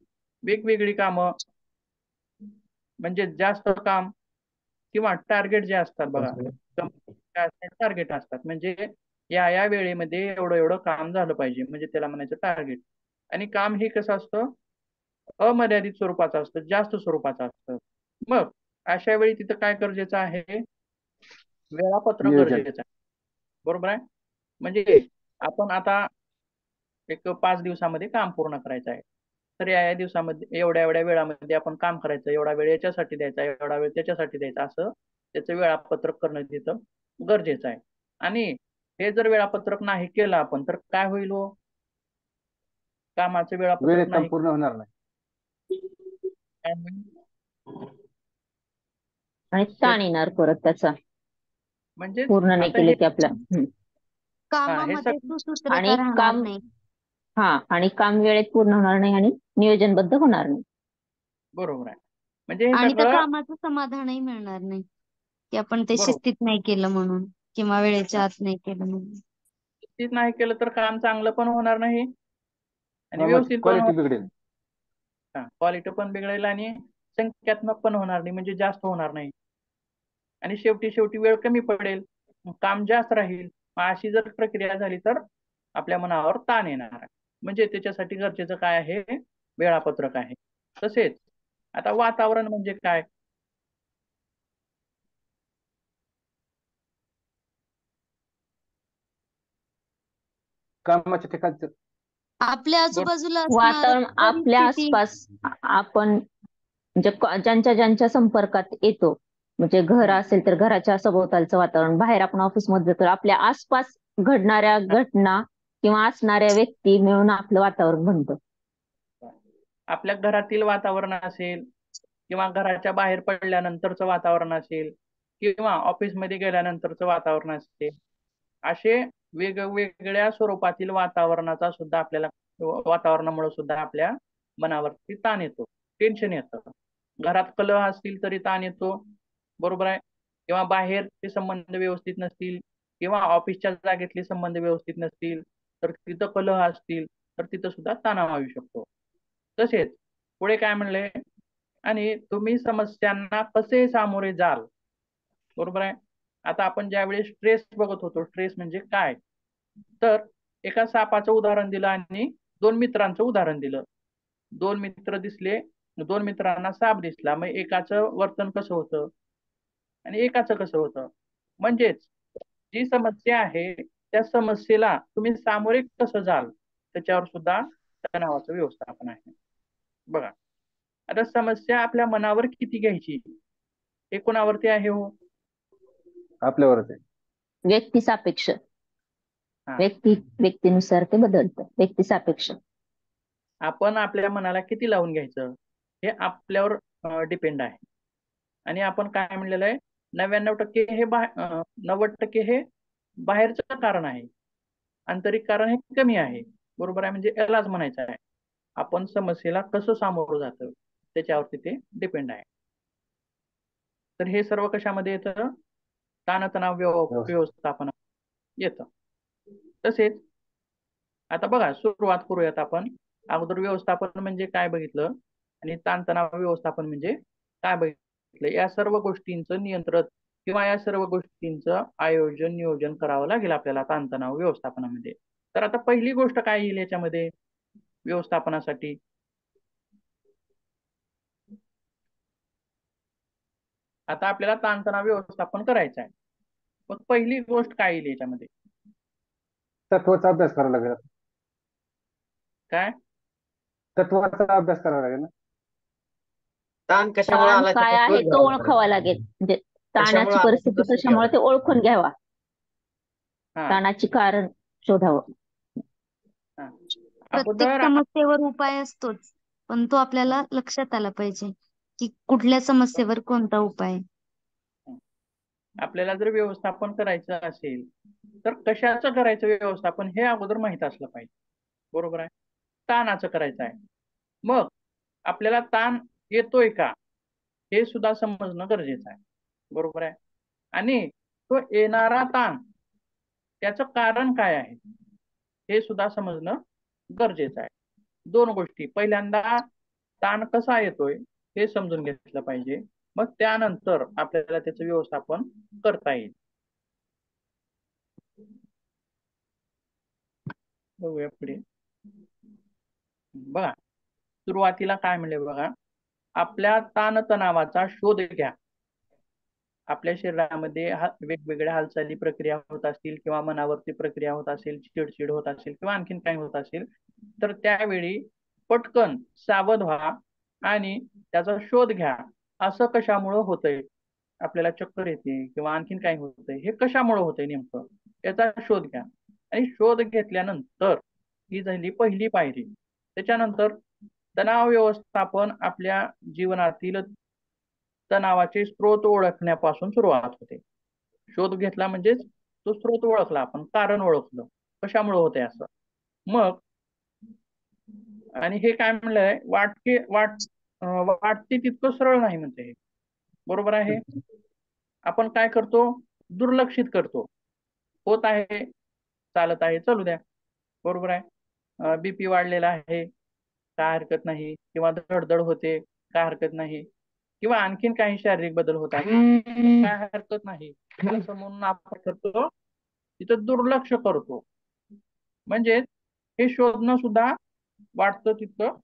वेगवेगळी कामं म्हणजे जास्त काम किंवा टार्गेट जे असतात बघा, टार्गेट असतात म्हणजे या वेळेमध्ये एवढं एवढं काम झालं पाहिजे, म्हणजे त्याला म्हणायचं टार्गेट. आणि काम हे कसं असतं, अमर्यादित स्वरूपाचं असतं, जास्त स्वरूपाचं असतं. मग अशा वेळी तिथं काय गरजेचं आहे, वेळापत्रक नियोजन. गरजेचं आहे, बरोबर आहे. म्हणजे आपण आता एक 5 दिवसामध्ये काम पूर्ण करायचं आहे, तर या दिवसामध्ये एवढ्या एवढ्या वेळामध्ये आपण काम करायचं, एवढा वेळ याच्यासाठी द्यायचा, एवढा वेळ त्याच्यासाठी द्यायचा, असं त्याचं वेळापत्रक करणं तिथं गरजेचं आहे. आणि हे जर वेळापत्रक नाही केलं आपण तर काय होईल हो, कामाचं वेळापत्रक वेळेत काम नाही पूर्ण होणार नाही. काय होईल? आणि ताण येणार परत त्याचा, म्हणजे पूर्ण नाही आता केलं हे की आपला. हे कामामध्ये सगळं सुसूत्रता आणि राहणार काम, नाही. आणि काम वेळेत पूर्ण होणार नाही आणि नियोजनबद्ध होणार नाही. बरोबर आहे. म्हणजे हे आणि त्या सगळं कामाचं समाधानही मिळणार नाही की आपण ते बरोबर. शिस्तीत नाही केलं म्हणून किंवा वेळेच्या आत नाही केलं म्हणून. शिस्तीत नाही केलं तर काम चांगलं पण होणार नाही आणि व्यवस्थित पण क्वालिटी बिघडेल. क्वालिटी पण बिघडेल आणि संख्यात्मक पण होणार नाही, म्हणजे जास्त होणार नाही. आणि शेवटी वेळ कमी पडेल, काम जास्त राहील. मग अशी जर प्रक्रिया झाली तर आपल्या मनावर ताण येणार आहे. म्हणजे त्याच्यासाठी गरजेचं काय आहे, वेळापत्रक आहे. तसेच आता वातावरण म्हणजे काय, कामाच्या ठिकाणचं आपल्या आजूबाजूला असणारं वातावरण आपल्या परिस्थिती. आसपास आपण म्हणजे ज्यांच्या संपर्कात येतो, म्हणजे घर असेल तर घराच्या सभोवतालचं वातावरण, बाहेर आपण ऑफिसमध्ये जातो आपल्या आसपास घडणाऱ्या घटना किंवा असणाऱ्या व्यक्ती मिळून आपलं वातावरण बनतं. आपल्या घरातील वातावरण असेल किंवा घराच्या बाहेर पडल्यानंतरचं वातावरण असेल किंवा ऑफिसमध्ये गेल्यानंतरचं वातावरण असेल, असे वेगवेगळ्या स्वरूपातील वातावरणाचा सुद्धा आपल्याला, वातावरणामुळे सुद्धा आपल्या मनावरती ताण येतो, टेन्शन येतं. घरात कलह असतील तरी ताण येतो, बरोबर आहे, किंवा बाहेरचे संबंध व्यवस्थित नसतील किंवा ऑफिसच्या जागेतले संबंध व्यवस्थित नसतील तर तिथं कलह असतील तर तिथं सुद्धा तणाव येऊ शकतो. तसेच पुढे काय म्हणले, आणि तुम्ही समस्यांना कसे सामोरे जाल, बरोबर आहे. आता आपण ज्यावेळी स्ट्रेस बघत होतो, स्ट्रेस म्हणजे काय, तर एका सापाचं उदाहरण दिलं आणि 2 मित्रांचं उदाहरण दिलं. 2 मित्र दिसले, 2 मित्रांना साप दिसला, मग एकाचं वर्तन कसं होतं आणि एकाचं कसं होतं. म्हणजेच जी समस्या आहे त्या समस्येला तुम्ही सामोरे कसं जाल त्याच्यावर सुद्धा तणावाचं व्यवस्थापन आहे. बघा, आता समस्या आपल्या मनावर किती घ्यायची हे कोणावरती आहे हो, आपल्यावरच आहे. व्यक्ती सापेक्ष, हा. व्यक्तीनुसार ते बदलतं, व्यक्ती सापेक्ष. आपण आपल्या मनाला किती लावून घ्यायचं हे आपल्यावर डिपेंड आहे. आणि आपण काय म्हणलेलं आहे, 99% हे 90% हे बाहेरचं कारण आहे, आंतरिक कारण हे कमी आहे, बरोबर आहे. म्हणजे यालाच म्हणायचं आहे आपण समस्येला कसं सामोरं जातं त्याच्यावरती ते डिपेंड आहे. तर हे सर्व कशामध्ये येतं, ताणतणाव व्यवस्थापन येतं. तसेच आता बघा, सुरुवात करूयात आपण. अगोदर व्यवस्थापन म्हणजे काय बघितलं आणि ताणतणाव व्यवस्थापन म्हणजे काय बघितलं. या सर्व गोष्टींचं नियंत्रण किंवा या सर्व गोष्टींचं आयोजन नियोजन करावं लागेल आपल्याला ताणतणाव व्यवस्थापनामध्ये. तर आता पहिली गोष्ट काय येईल याच्यामध्ये व्यवस्थापनासाठी, आता आपल्याला ताणतणाव व्यवस्थापन करायचं आहे, मग पहिली गोष्ट काय येईल याच्यामध्ये, तत्वाचा अभ्यास करावा लागेल. काय तत्वाचा अभ्यास करावा लागेल ना. ताण कशामुळे ताण आला काय त्याचा आहे शोध तो घ्यावा लागेल. ओळखावा लागेल, म्हणजे कशामुळे ताणाची आला परिस्थिती त्याचा शोध घ्यावा कशामुळे ते लागेल. ओळखून घ्यावा. हा ताणाची कारण शोधावं. हा प्रत्येक अगोदर समस्येवर उपाय असतोच, पण तो आपल्याला लक्षात आला पाहिजे की कुठल्या समस्येवर कोणता उपाय आहे. आपल्याला जर व्यवस्थापन करायचं असेल तर कशाचं करायचं व्यवस्थापन हे अगोदर माहित असलं पाहिजे. बरोबर आहे. ताणाचं करायचं आहे. मग आपल्याला ताण येतोय का हे सुद्धा समजणं गरजेचं आहे. बरोबर आहे. आणि तो येणारा ताण त्याचं कारण काय आहे हे सुद्धा समजणं गरजेचं आहे. दोन गोष्टी, पहिल्यांदा ताण कसा येतोय हे समजून घेतलं पाहिजे, मग त्यानंतर आपल्याला त्याचं व्यवस्थापन करता येईल. बघूया पुढे. बघा सुरुवातीला काय म्हणले बघा, आपल्या ताणतणावाचा शोध घ्या. आपल्या शरीरामध्ये वेगवेगळ्या हालचाली प्रक्रिया होत असतील किंवा मनावरती प्रक्रिया होत असेल, चिडचिड होत असेल किंवा आणखीन काही होत असेल, तर त्यावेळी पटकन सावध व्हा आणि त्याचा शोध घ्या. असं कशामुळं होतंय, आपल्याला चक्कर येते किंवा आणखीन काही होतंय, हे कशामुळे होतंय नेमकं याचा शोध घ्या. आणि शोध घेतल्यानंतर ही झाली पहिली पायरी. त्याच्यानंतर तणाव व्यवस्थापन आपल्या जीवनातील तणावाचे स्रोत ओळखण्यापासून सुरुवात होते. शोध घेतला म्हणजेच तो स्रोत ओळखला, आपण कारण ओळखलं कशामुळे होतंय असं. मग आणि हे काय म्हणलंय, वाटते तितकं सरळ नाही म्हणते हे. बरोबर आहे. आपण काय करतो, दुर्लक्षित करतो. होत आहे, चालत आहे, चालू द्या. बरोबर आहे. बीपी वाढलेला आहे, काय हरकत नाही, किंवा धडधड होते, काय हरकत नाही, किंवा आणखीन काही शारीरिक बदल होत आहे, काय हरकत नाही, असं म्हणून आपण करतो तिथं दुर्लक्ष करतो. म्हणजे हे शोधणं सुद्धा वाटतं तितकं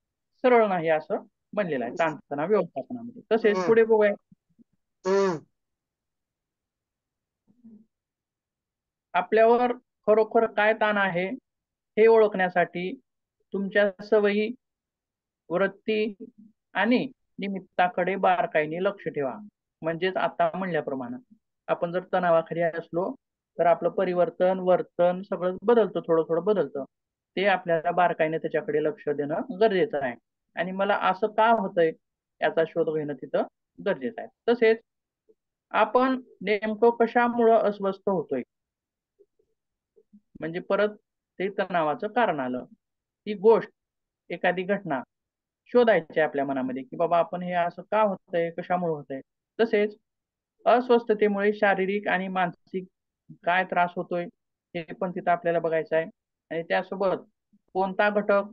सरळ नाही असं बनलेलं आहे ताणतणाव व्यवस्थापनामध्ये. तसेच पुढे बघूया, आपल्यावर खरोखर काय ताण आहे हे ओळखण्यासाठी तुमच्या सवयी, वृत्ती आणि निमित्ताकडे बारकाईने लक्ष ठेवा. म्हणजेच आता म्हणल्याप्रमाणे आपण जर तणावाखाली असलो तर आपलं परिवर्तन, वर्तन सगळं बदलतं, थोडं थोडं बदलतं. ते आपल्याला बारकाईने त्याच्याकडे लक्ष देणं गरजेचं आहे. आणि मला असं का होतंय याचा शोध घेणं तिथं गरजेचं आहे. तसेच आपण नेमकं कशामुळं अस्वस्थ होतोय, म्हणजे परत ते तणावाचं कारण आलं. ही गोष्ट, एखादी घटना शोधायची आपल्या मनामध्ये की बाबा आपण हे असं का होतंय, कशामुळे होतंय. तसेच अस्वस्थतेमुळे शारीरिक आणि मानसिक काय त्रास होतोय हे पण तिथं आपल्याला बघायचं आहे. आणि त्यासोबत कोणता घटक,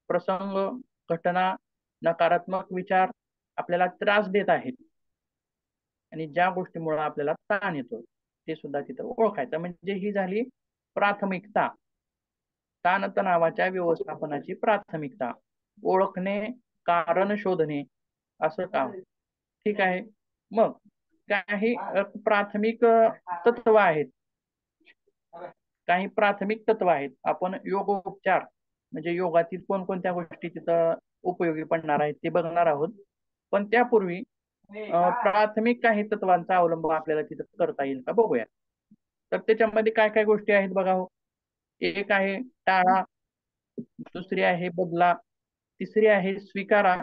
प्रसंग, घटना, नकारात्मक विचार आपल्याला त्रास देत आहेत आणि ज्या गोष्टीमुळे आपल्याला ताण येतो ते सुद्धा तिथं ओळखायचं. म्हणजे ही झाली प्राथमिकता, ताणतणावाच्या व्यवस्थापनाची प्राथमिकता. ओळखणे, कारण शोधणे, असं काम. ठीक आहे. मग काही प्राथमिक तत्व आहेत, काही प्राथमिक तत्व आहेत. आपण योगोपचार म्हणजे योगातील कोणकोणत्या गोष्टी तिथं उपयोगी पडणार आहेत ते बघणार आहोत. पण त्यापूर्वी प्राथमिक काही तत्वांचा अवलंब आपल्याला तिथं करता येईल का बघूया. तर त्याच्यामध्ये काय काय गोष्टी आहेत बघा हो. एक आहे टाळा, दुसरी आहे बदला, तिसरी आहे स्वीकारा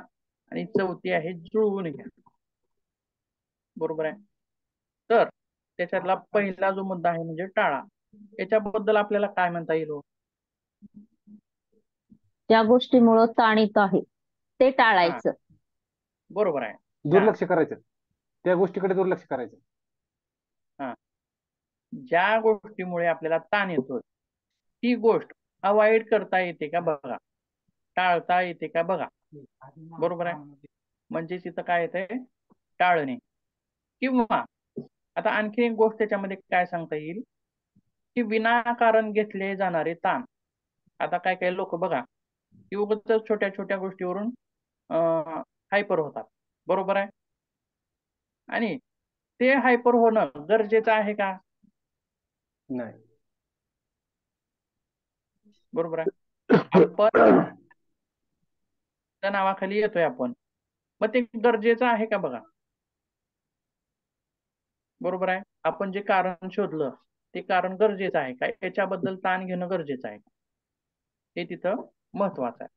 आणि चौथी आहे जुळवून घ्या. बरोबर आहे. तर त्याच्यातला पहिला जो मुद्दा आहे म्हणजे टाळा, याच्याबद्दल आपल्याला काय म्हणता येईल हो? ज्या गोष्टीमुळं ताण येत आहे ते टाळायचं. बरोबर आहे. दुर्लक्ष करायचं, त्या गोष्टीकडे दुर्लक्ष करायचं. हा, ज्या गोष्टीमुळे आपल्याला ताण येतो ती गोष्ट अवॉइड करता येते का बघा, टाळता येते का बघा. बरोबर आहे. म्हणजे तिथं काय येतंय, टाळणे. किंवा आता आणखी एक गोष्ट त्याच्यामध्ये काय सांगता येईल की विनाकारण घेतले जाणारे ताण. आता काय काय लोक बघा की उगाच छोट्या छोट्या गोष्टीवरून हायपर होतात. बरोबर आहे. आणि ते हायपर होणं गरजेचं आहे का? नाही. बरोबर आहे. आपण तणावाखाली येतोय आपण, मग ते गरजेचं आहे का बघा. बरोबर आहे. आपण जे कारण शोधलं ते कारण गरजेचं आहे का, याच्याबद्दल ताण घेणं गरजेचं आहे, हे तिथं महत्वाचं आहे.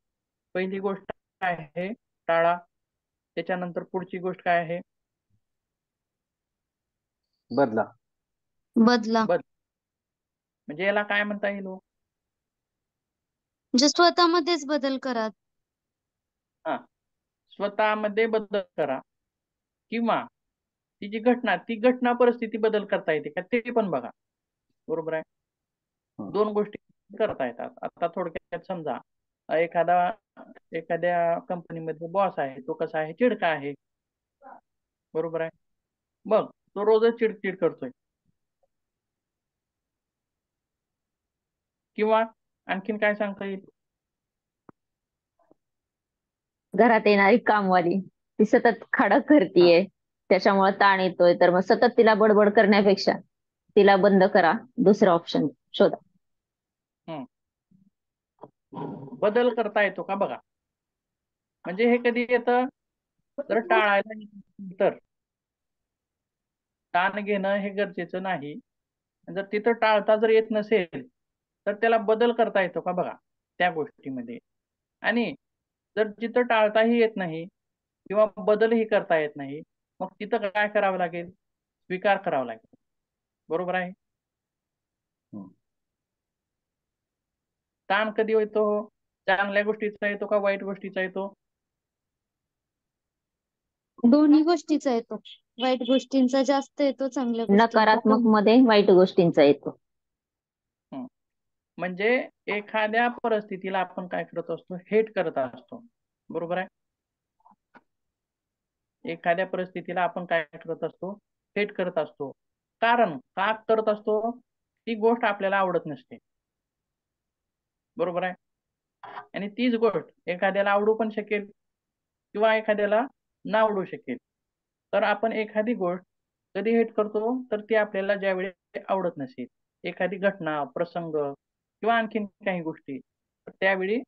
पहिली गोष्ट काय आहे, टाळा. त्याच्यानंतर पुढची गोष्ट काय आहे, बदला. बदला. म्हणजे याला काय म्हणता येईल हो? म्हणजे स्वतःमध्येच बदल करा. हा, स्वतःमध्ये बदल करा, किंवा ती जी घटना, ती घटना परिस्थिती बदल करता येते का ते पण बघा. बरोबर आहे. दोन गोष्टी करता येतात. आता थोडक्यात समजा एखाद्या कंपनीमध्ये बॉस आहे, तो कसा आहे, चिडका आहे. बरोबर आहे. मग तो रोजच चिडचिड करतोय, किंवा आणखीन काय सांगता येईल? घरात येणारी कामवाली ती सतत खाडं करतीये, त्याच्यामुळे ताण येतोय, तर मग सतत तिला बडबड करण्यापेक्षा तिला बंद करा, दुसरा ऑप्शन शोधा. बदल करता येतो का बघा. म्हणजे हे कधी येतं, जर टाळायला तर ताण घेणं हे गरजेचं नाही. जर तिथं टाळता जर येत नसेल तर त्याला बदल करता येतो का बघा त्या गोष्टीमध्ये. आणि जर जिथं टाळताही येत नाही किंवा बदलही करता येत नाही, मग तिथं काय करावं लागेल, स्वीकार करावा लागेल. बरोबर आहे. ताण कधी येतो, चांगल्या गोष्टीचा येतो का वाईट गोष्टीचा येतो? दोन्ही गोष्टीचा येतो. वाईट गोष्टींचा जास्त येतो, चांगल्या गोष्टींचा नकारात्मक कमी. मध्ये वाईट गोष्टींचा येतो. म्हणजे एखाद्या परिस्थितीला आपण काय करत असतो, हेट करत असतो. बरोबर आहे. एखाद्या परिस्थितीला आपण काय करत असतो, हेट करत असतो. कारण का करत असतो, ती गोष्ट आपल्याला आवडत नसते. बरोबर आहे. आणि तीच गोष्ट एखाद्याला आवडू पण शकेल किंवा एखाद्याला ना आवडू शकेल. तर आपण एखादी गोष्ट कधी हेट करतो, तर ती आपल्याला ज्यावेळी आवडत नसेल, एखादी घटना, प्रसंग किंवा आणखीन काही गोष्टी, तर त्यावेळी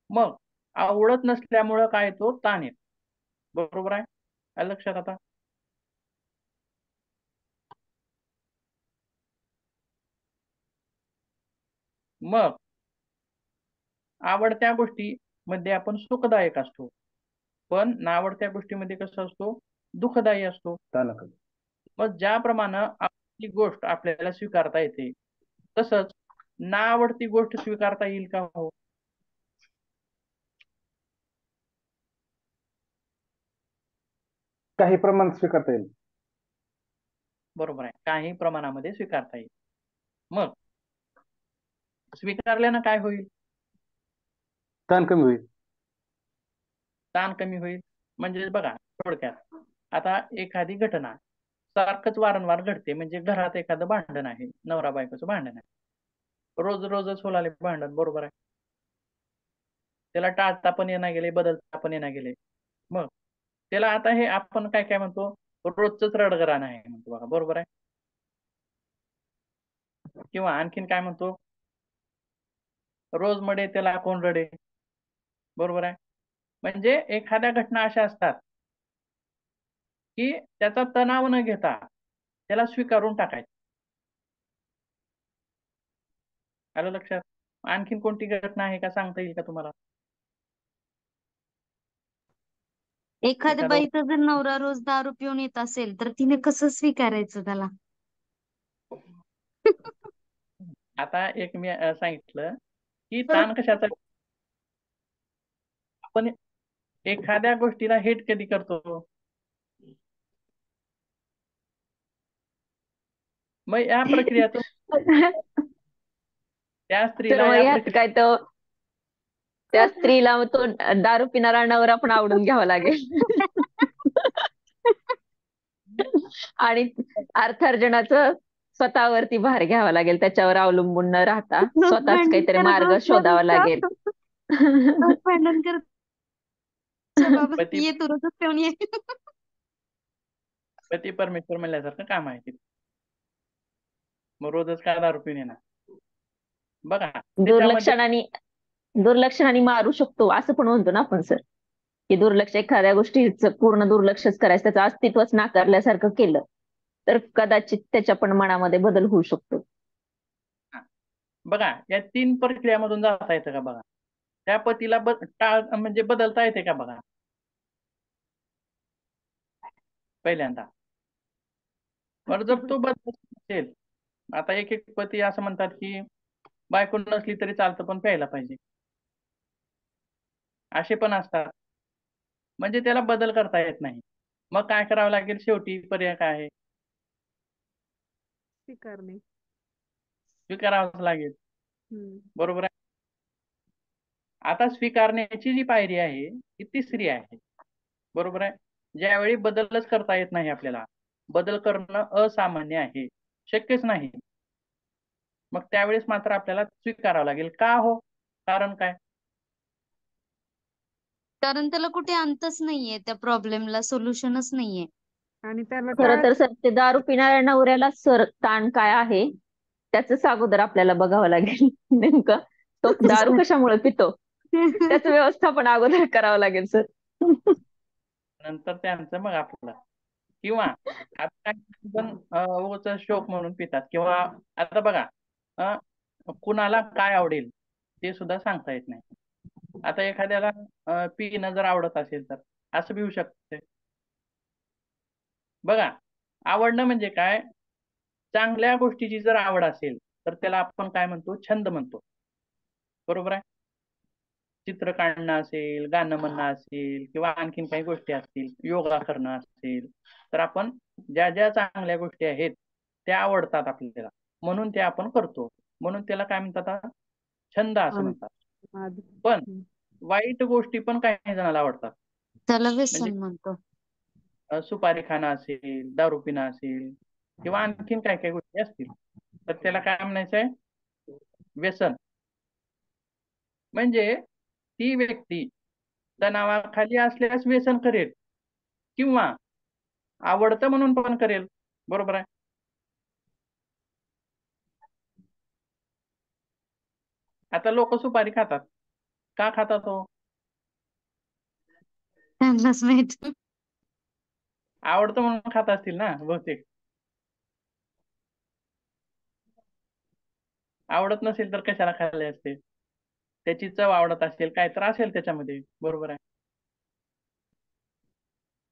मग आवडत नसल्यामुळं काय येतो, ताण येतो. बरोबर आहे. आलं लक्षात आता? मग आवडत्या गोष्टीमध्ये आपण सुखदायक असतो, पण नावडत्या गोष्टीमध्ये कसं असतो, दुःखदायी असतो. मग ज्याप्रमाणे आवडती गोष्ट आपल्याला स्वीकारता येते, तसंच ना आवडती गोष्ट स्वीकारता येईल का हो? काही प्रमाणात स्वीकारता येईल. बरोबर आहे. काही प्रमाणामध्ये स्वीकारता येईल. मग स्वीकारल्यानं काय होईल, ताण कमी होईल. ताण कमी होईल. म्हणजे बघा थोडक्यात, आता एखादी घटना सारखंच वारंवार घडते, म्हणजे घरात एखादं भांडण आहे, नवरा बायकोचं भांडण आहे, रोज रोजच होलाले भांडण. बरोबर आहे. त्याला टाळता पण येणार गेले, बदलता पण येणार गेले. मग त्याला आता हे आपण काय काय म्हणतो, रोजच रडगाणं आहे म्हणतो बघा. बरोबर आहे. किंवा आणखीन काय म्हणतो, रोज मडे त्याला कोण रडे. बरोबर आहे. म्हणजे एखाद्या घटना अशा असतात की त्याचा तणाव न घेता त्याला स्वीकारून टाकायचं. आलं लक्षात? आणखीन कोणती घटना आहे का, सांगता येईल का तुम्हाला? एखाद्या एखादं बाईचा जर नवरा रोज दारू पिऊन येत असेल, तर तिने कसं स्वीकारायचं त्याला? आता एक मी सांगितलं की ताण कशाचा, आपण एखाद्या गोष्टीला हेट कधी करतो, मग या प्रक्रियातून त्या तर स्त्रीला मग या ह्यात प्रक्रिया काय, तो त्या स्त्रीला तो दारू पिणारा नवरा पण आवडून घ्यावा लागेल. आणि अर्थार्जनाचं स्वतःवरती भार घ्यावा लागेल, त्याच्यावर अवलंबून न राहता स्वतःच भांडण काहीतरी करत मार्ग शोधावा लागेल. रोज भांडण करत बाबा पती ये तू रोजच पिऊन ये. पती परमेश्वर म्हणल्यासारखं काम आहे ते. मग रोजच काय दारू पिऊन येणार. बघा त्याच्यामध्ये दुर्लक्षणाने मारू शकतो असं पण म्हणतो ना आपण सर, की दुर्लक्ष, एखाद्या गोष्टीचं पूर्ण दुर्लक्षच करायचं, त्याचं अस्तित्वच नाकारल्यासारखं केलं तर कदाचित त्याच्या पण मनामध्ये बदल होऊ शकतो. बघा या 3 प्रक्रियामधून जाता येतं का बघा. त्या पतीला म्हणजे बदलता येते का बघा पहिल्यांदा. बरं जर तो बदलत नसेल, आता एक एक पती असं म्हणतात की बायको नसली तरी चालतं पण प्यायला पाहिजे. असे पण असतात. म्हणजे त्याला बदल करता येत नाही. मग काय करावं लागेल शेवटी पर्याय काय आहे? स्वीकारणे. स्वीकारावंच लागेल. बरोबर आहे. आता स्वीकारण्याची जी पायरी आहे ती तिसरी आहे. बरोबर आहे. ज्यावेळी बदलच करता येत नाही आपल्याला, बदल करणं असामान्य आहे, शक्यच नाही. मग त्यावेळेस मात्र आपल्याला स्वीकारावं लागेल. का हो? कारण काय? कारण त्याला कुठे अंतच नाहीये, त्या प्रॉब्लेमला सोल्युशनच नाहीये. आणि त्याला खरं तर सर ते दारू पिणाऱ्या नवऱ्याला सर ताण काय आहे त्याच अगोदर आपल्याला बघावं लागेल. नेमकं तो दारू कशामुळे पितो त्याचं व्यवस्थापन अगोदर करावं लागेल सर. नंतर त्यांचं मग आपलं. किंवा आता काही पण उगाच शौक म्हणून पितात किंवा आता बघा कुणाला काय आवडेल ते सुद्धा सांगता येत नाही. आता एखाद्याला पिणं जर आवडत असेल तर असं पिऊ शकते. बघा आवडणं म्हणजे काय, चांगल्या गोष्टीची जर आवड असेल तर त्याला आपण काय म्हणतो, छंद म्हणतो. बरोबर आहे. चित्र काढणं असेल, गाणं म्हणणं असेल किंवा आणखीन काही गोष्टी असतील, योगा करणं असेल, तर आपण ज्या ज्या चांगल्या गोष्टी आहेत त्या आवडतात आपल्याला म्हणून ते आपण करतो. म्हणून त्याला काय म्हणतात, छंद असं म्हणतात. पण वाईट गोष्टी पण काही जणांना आवडतात. त्याला म्हणजे व्यसन म्हणतो. सुपारी खाणं असेल, दारू पिणं असेल किंवा आणखीन काय काय गोष्टी असतील तर त्याला काय म्हणायचंय, व्यसन. म्हणजे ती व्यक्ती तणावाखाली असल्यास व्यसन करेल किंवा आवडतं म्हणून पण करेल. बरोबर आहे. आता लोक सुपारी खातात. का खातात हो? त्यांनाच माहित. आवडतं म्हणून खात असतील ना बहुतेक. आवडत नसेल तर कशाला खाल्ले असते? त्याची चव आवडत असेल, काय तर असेल त्याच्यामध्ये. बरोबर आहे.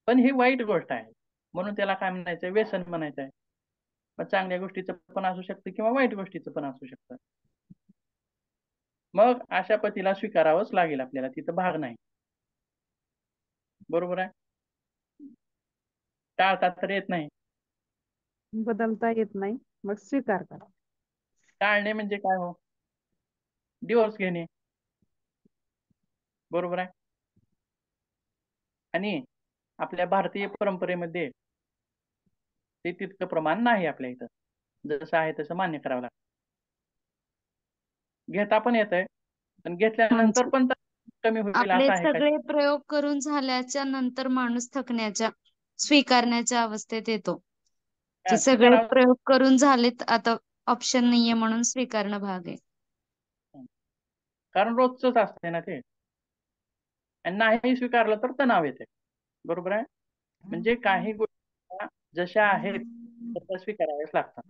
पण ही वाईट गोष्ट आहे म्हणून त्याला काय म्हणायचंय, व्यसन म्हणायचं आहे. मग चांगल्या गोष्टीचं पण असू शकतं किंवा वाईट गोष्टीचं पण असू शकतं. मग अशा पतीला स्वीकारावंच लागेल आपल्याला, तिथं भाग नाही. बरोबर आहे. टाळता तर येत नाही. बदलता येत नाही, मग स्वीकार करा. टाळणे म्हणजे काय हो? डिवोर्स घेणे. बरोबर आहे. आणि आपल्या भारतीय परंपरेमध्ये ते तितकं प्रमाण नाही आपल्या इथं. जसं आहे तसं मान्य करावं लागतं. घेता पण येतंय, पण घेतल्यानंतर पण कमी होईल आपले असं आहे काय? सगळे प्रयोग करून झाल्याच्या नंतर माणूस थकण्याच्या, स्वीकारण्याच्या अवस्थेत येतो. की सगळे प्रयोग करून झालेत, आता ऑप्शन नाहीये म्हणून स्वीकारणं भाग आहे. कारण रोजच असते ना ते. आणि नाही स्वीकारलं तर तणाव येते. बरोबर आहे. म्हणजे काही गोष्टी जशा आहेत तशा स्वीकाराव्याच लागतात.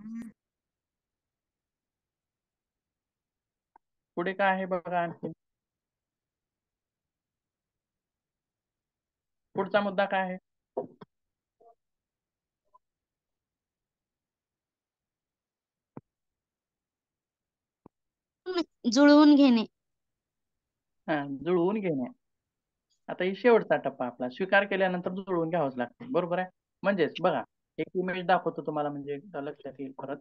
पुढे काय आहे बघा आणखी. पुढचा मुद्दा काय आहे? जुळवून घेणे. जुळवून घेणे. आता ही शेवटचा टप्पा आपला. स्वीकार केल्यानंतर जुळवून घ्यावंच लागतं. बरोबर आहे. म्हणजेच बघा एक इमेज दाखवतो तुम्हाला, म्हणजे एकदा लक्षात येईल परत.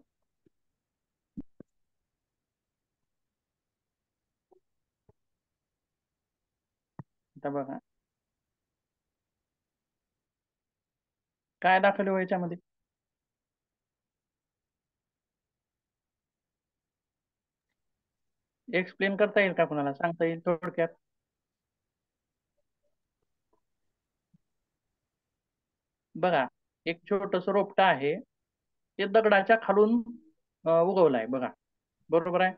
आता बघा काय दाखवलं हो याच्यामध्ये. एक्सप्लेन करता येईल का कुणाला, सांगता येईल थोडक्यात? बघा एक छोटस रोपट आहे, ते दगडाच्या खालून उगवलं आहे बघा. बरोबर आहे.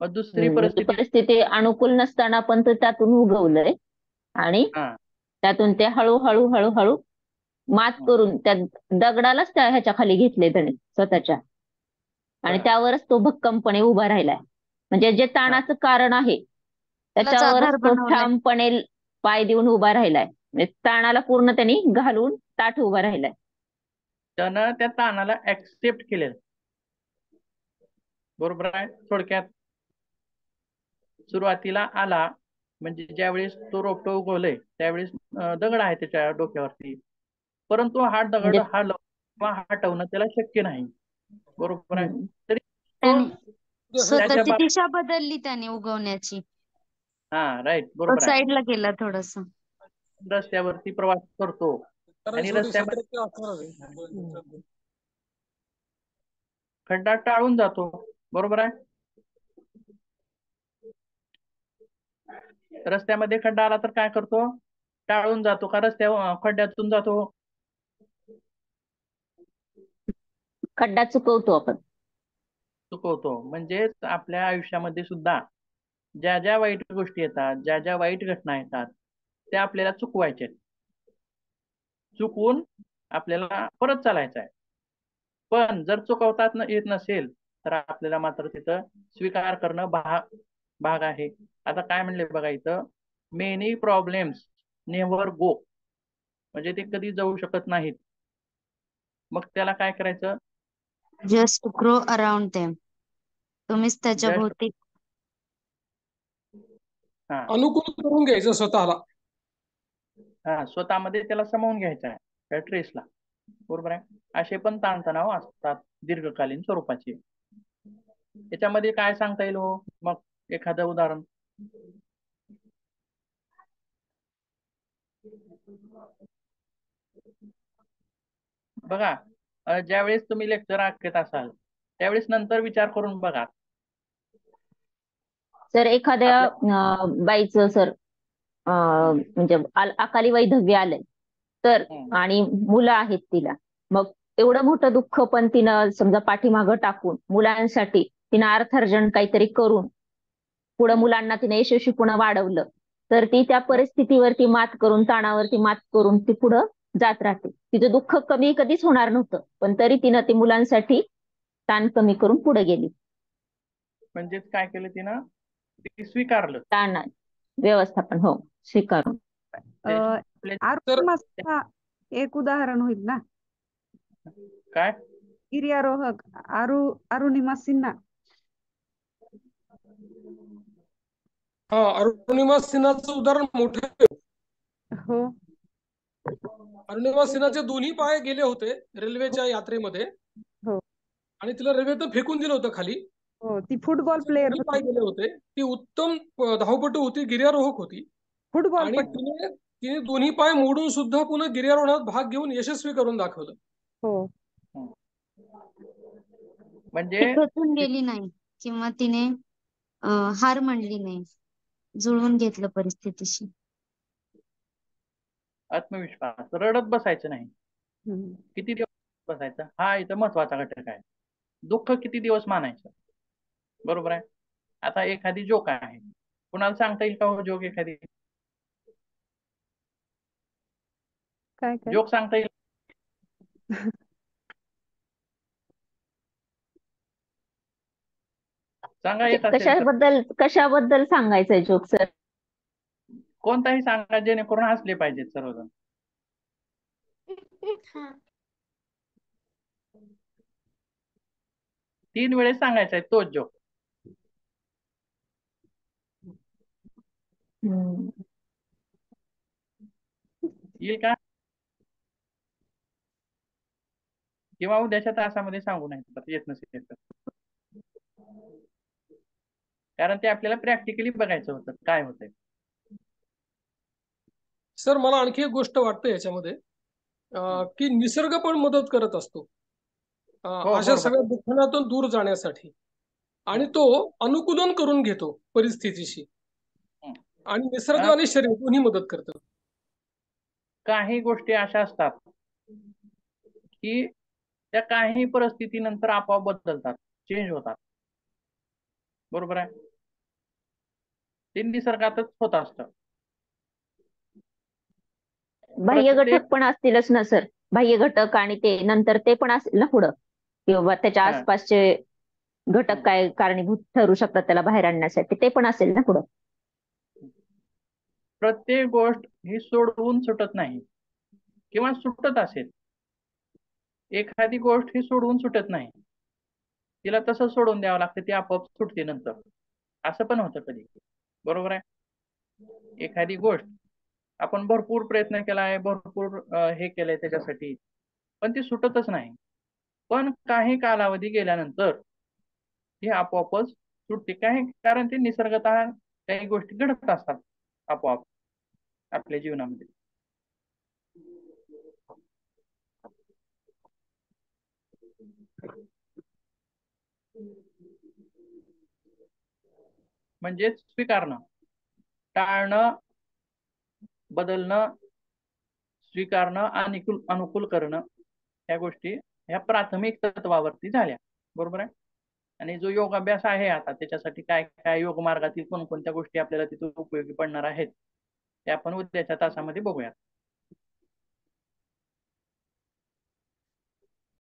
मग दुसरी म्हणजे परिस्थिती. परिस्थिती अनुकूल नसताना पण ते त्यातून उगवलंय आणि त्यातून ते हळूहळू हळूहळू मात करून त्या दगडालाच त्या ह्याच्या खाली घेतले त्याने स्वतःच्या. आणि बरं. त्यावरच तो भक्कमपणे उभा राहिलाय. म्हणजे जे ताणाचं कारण आहे त्यालाच त्याच्यावरच आधार तो बनवलाय. ठामपणे पाय देऊन उभा राहिलाय. म्हणजे ताणाला पूर्ण त्यांनी घालून ताठ उभा राहिलाय. त्यानं त्या ताणाला ऍक्सेप्ट केलेलं. बरोबर आहे. थोडक्यात सुरुवातीला आला म्हणजे ज्यावेळेस तो रोपटं उगवलंय त्यावेळेस दगड आहे त्याच्या डोक्यावरती, परंतु हा दगड म्हणजे किंवा हटवणं त्याला शक्य नाही. बरोबर आहे. तरी तो त्याने हे त्याच्या स्वतःची दिशा बदलली त्याने उगवण्याची. राईट तो बरोबर आहे. साईडला गेला थोडस. रस्त्यावरती प्रवास करतो आणि रस्त्यामध्ये 17 खड्डा टाळून जातो. बरोबर आहे. रस्त्यामध्ये खड्डा आला तर काय करतो? टाळून जातो का खड्ड्यातून जातो? खड्डा चुकवतो आपण. चुकवतो. म्हणजेच आपल्या आयुष्यामध्ये सुद्धा ज्या ज्या वाईट गोष्टी येतात, ज्या ज्या वाईट घटना येतात त्या आपल्याला चुकवायच्या. चुकवून आपल्याला परत चालायचं आहे. पण जर चुकवता येत नसेल तर आपल्याला मात्र तिथं स्वीकार करणं भाग आहे. आता काय म्हणले बघा इथं, मेनी प्रॉब्लेम्स नेव्हर गो, म्हणजे ते कधी जाऊ शकत नाहीत. मग त्याला काय करायचं? Just grow around them. तुम्हीच त्याच्या जस्ट भोवती अनुकूल करून घ्यायचं स्वतःला. स्वतःमध्ये त्याला सामावून घ्यायचं आहे त्या ट्रेसला. बरोबर आहे. असे पण ताणतणाव असतात दीर्घकालीन स्वरूपाचे. याच्यामध्ये काय सांगता येईल हो मग एखादं उदाहरण? बघा, ज्यावेळेस तुम्ही लेक्चर ऐकत असाल त्यावेळेस नंतर विचार करून बघा. सर एखाद्या बाईचं सर म्हणजे अकाली वैधव्य आलंय तर आणि मुलं आहेत तिला, मग एवढं मोठं दुःख पण तिनं समजा पाठीमागं टाकून मुलांसाठी तिनं अर्थार्जन काहीतरी करून पुढं मुलांना तिने यशस्वीपणे वाढवलं तर ती त्या परिस्थितीवरती मात करून, ताणावरती मात करून ती पुढं जात राहते. तिचं दुःख कमी कधीच होणार नव्हतं, पण तरी तिनं ती मुलांसाठी ताण कमी करून पुढे गेली. म्हणजेच काय केलं तिनं? ते स्वीकारलं. ताण व्यवस्थापन हो स्वीकारून. अरुणिमाचा एक उदाहरण होईल ना. काय? गिर्यारोहक अरुणिमा सिन्हा. अरुणिमा सिन्हाचं उदाहरण मोठं आहे. हो. अरुणिमा सिन्हाचे दोन्ही पाय गेले होते रेल्वेच्या यात्रेमध्ये. हो. आणि तिला रेल्वेतून फेकून दिलं होतं खाली. हो, ती फुटबॉल प्लेअर दोन्ही पाय गेले होते. ती उत्तम धावपटू होती, गिर्यारोहक होती. फुटबॉल आणि तिने दोन्ही पाय मोडून सुद्धा पुन्हा गिर्यारोहणात भाग घेऊन यशस्वी करून दाखवलं. हो. म्हणजे खचून गेली नाही किंवा तिने हार मानली नाही, जुळवून घेतलं परिस्थितीशी. आत्मविश्वास, रडत बसायचं नाही. किती दिवस बसायचं हा इथं महत्वाचा घटक आहे. दुःख किती दिवस मानायचं? बरोबर आहे. आता एखादी जोक आहे, कुणाला सांगता येईल का हो जोक? एखादी काय जोक सांगता येईल? सांगा, येत असेल तर. कशाबद्दल सांगायचंय जोक सर? कोणताही सांगा जेणेकरून हसले पाहिजेत सर्वजण. तीन वेळेस सांगायचा आहे तोच जोक. येईल का? किंवा उद्याच्या तासामध्ये सांगू नाही येत नसेल तर. कारण ते आपल्याला प्रॅक्टिकली बघायचं होतं काय होतंय. सर मला आणखी एक गोष्ट वाटते याच्यामध्ये की निसर्ग पण मदत करत असतो अशा सगळ्या दुःखातून दूर जाण्यासाठी. आणि तो अनुकूलन करून घेतो परिस्थितीशी. आणि निसर्ग आणि शरीर दोन्ही मदत करतं. काही गोष्टी अशा असतात की त्या काही परिस्थितीनंतर आपोआप बदलतात, चेंज होतात. बरोबर आहे. ते निसर्गातच होत असतं. बाह्य घटक पण असतीलच ना सर, बाह्य घटक आणि ते नंतर ते पण असेल ना पुढं, किंवा त्याच्या आसपासचे घटक काय कारणीभूत ठरू शकतात त्याला बाहेर आणण्यासाठी, ते पण असेल ना पुढं. प्रत्येक गोष्ट ही सोडवून सुटत नाही किंवा सुटत असेल, एखादी गोष्ट ही सोडवून सुटत नाही, तिला तसं सोडून द्यावं लागतं, ती आपोआप सुटते नंतर. असं पण होतं कधी, बरोबर आहे. एखादी गोष्ट आपण भरपूर प्रयत्न केला आहे, भरपूर हे केलंय त्याच्यासाठी, पण ती सुटतच नाही. पण काही कालावधी गेल्यानंतर ती आपोआपच सुटते. काही कारण ते निसर्गतः काही गोष्टी घडत असतात आपोआप आपल्या जीवनामध्ये. म्हणजेच स्वीकारणं, टाळणं, बदलणं, स्वीकारणं, अनुकूल करणं, ह्या गोष्टी ह्या प्राथमिक तत्वावरती झाल्या, बरोबर आहे. आणि जो योग अभ्यास आहे आता, त्याच्यासाठी काय काय योग मार्गातील कोणकोणत्या गोष्टी आपल्याला तिथे उपयोगी पडणार आहेत, ते आपण उद्याच्या तासामध्ये बघूया.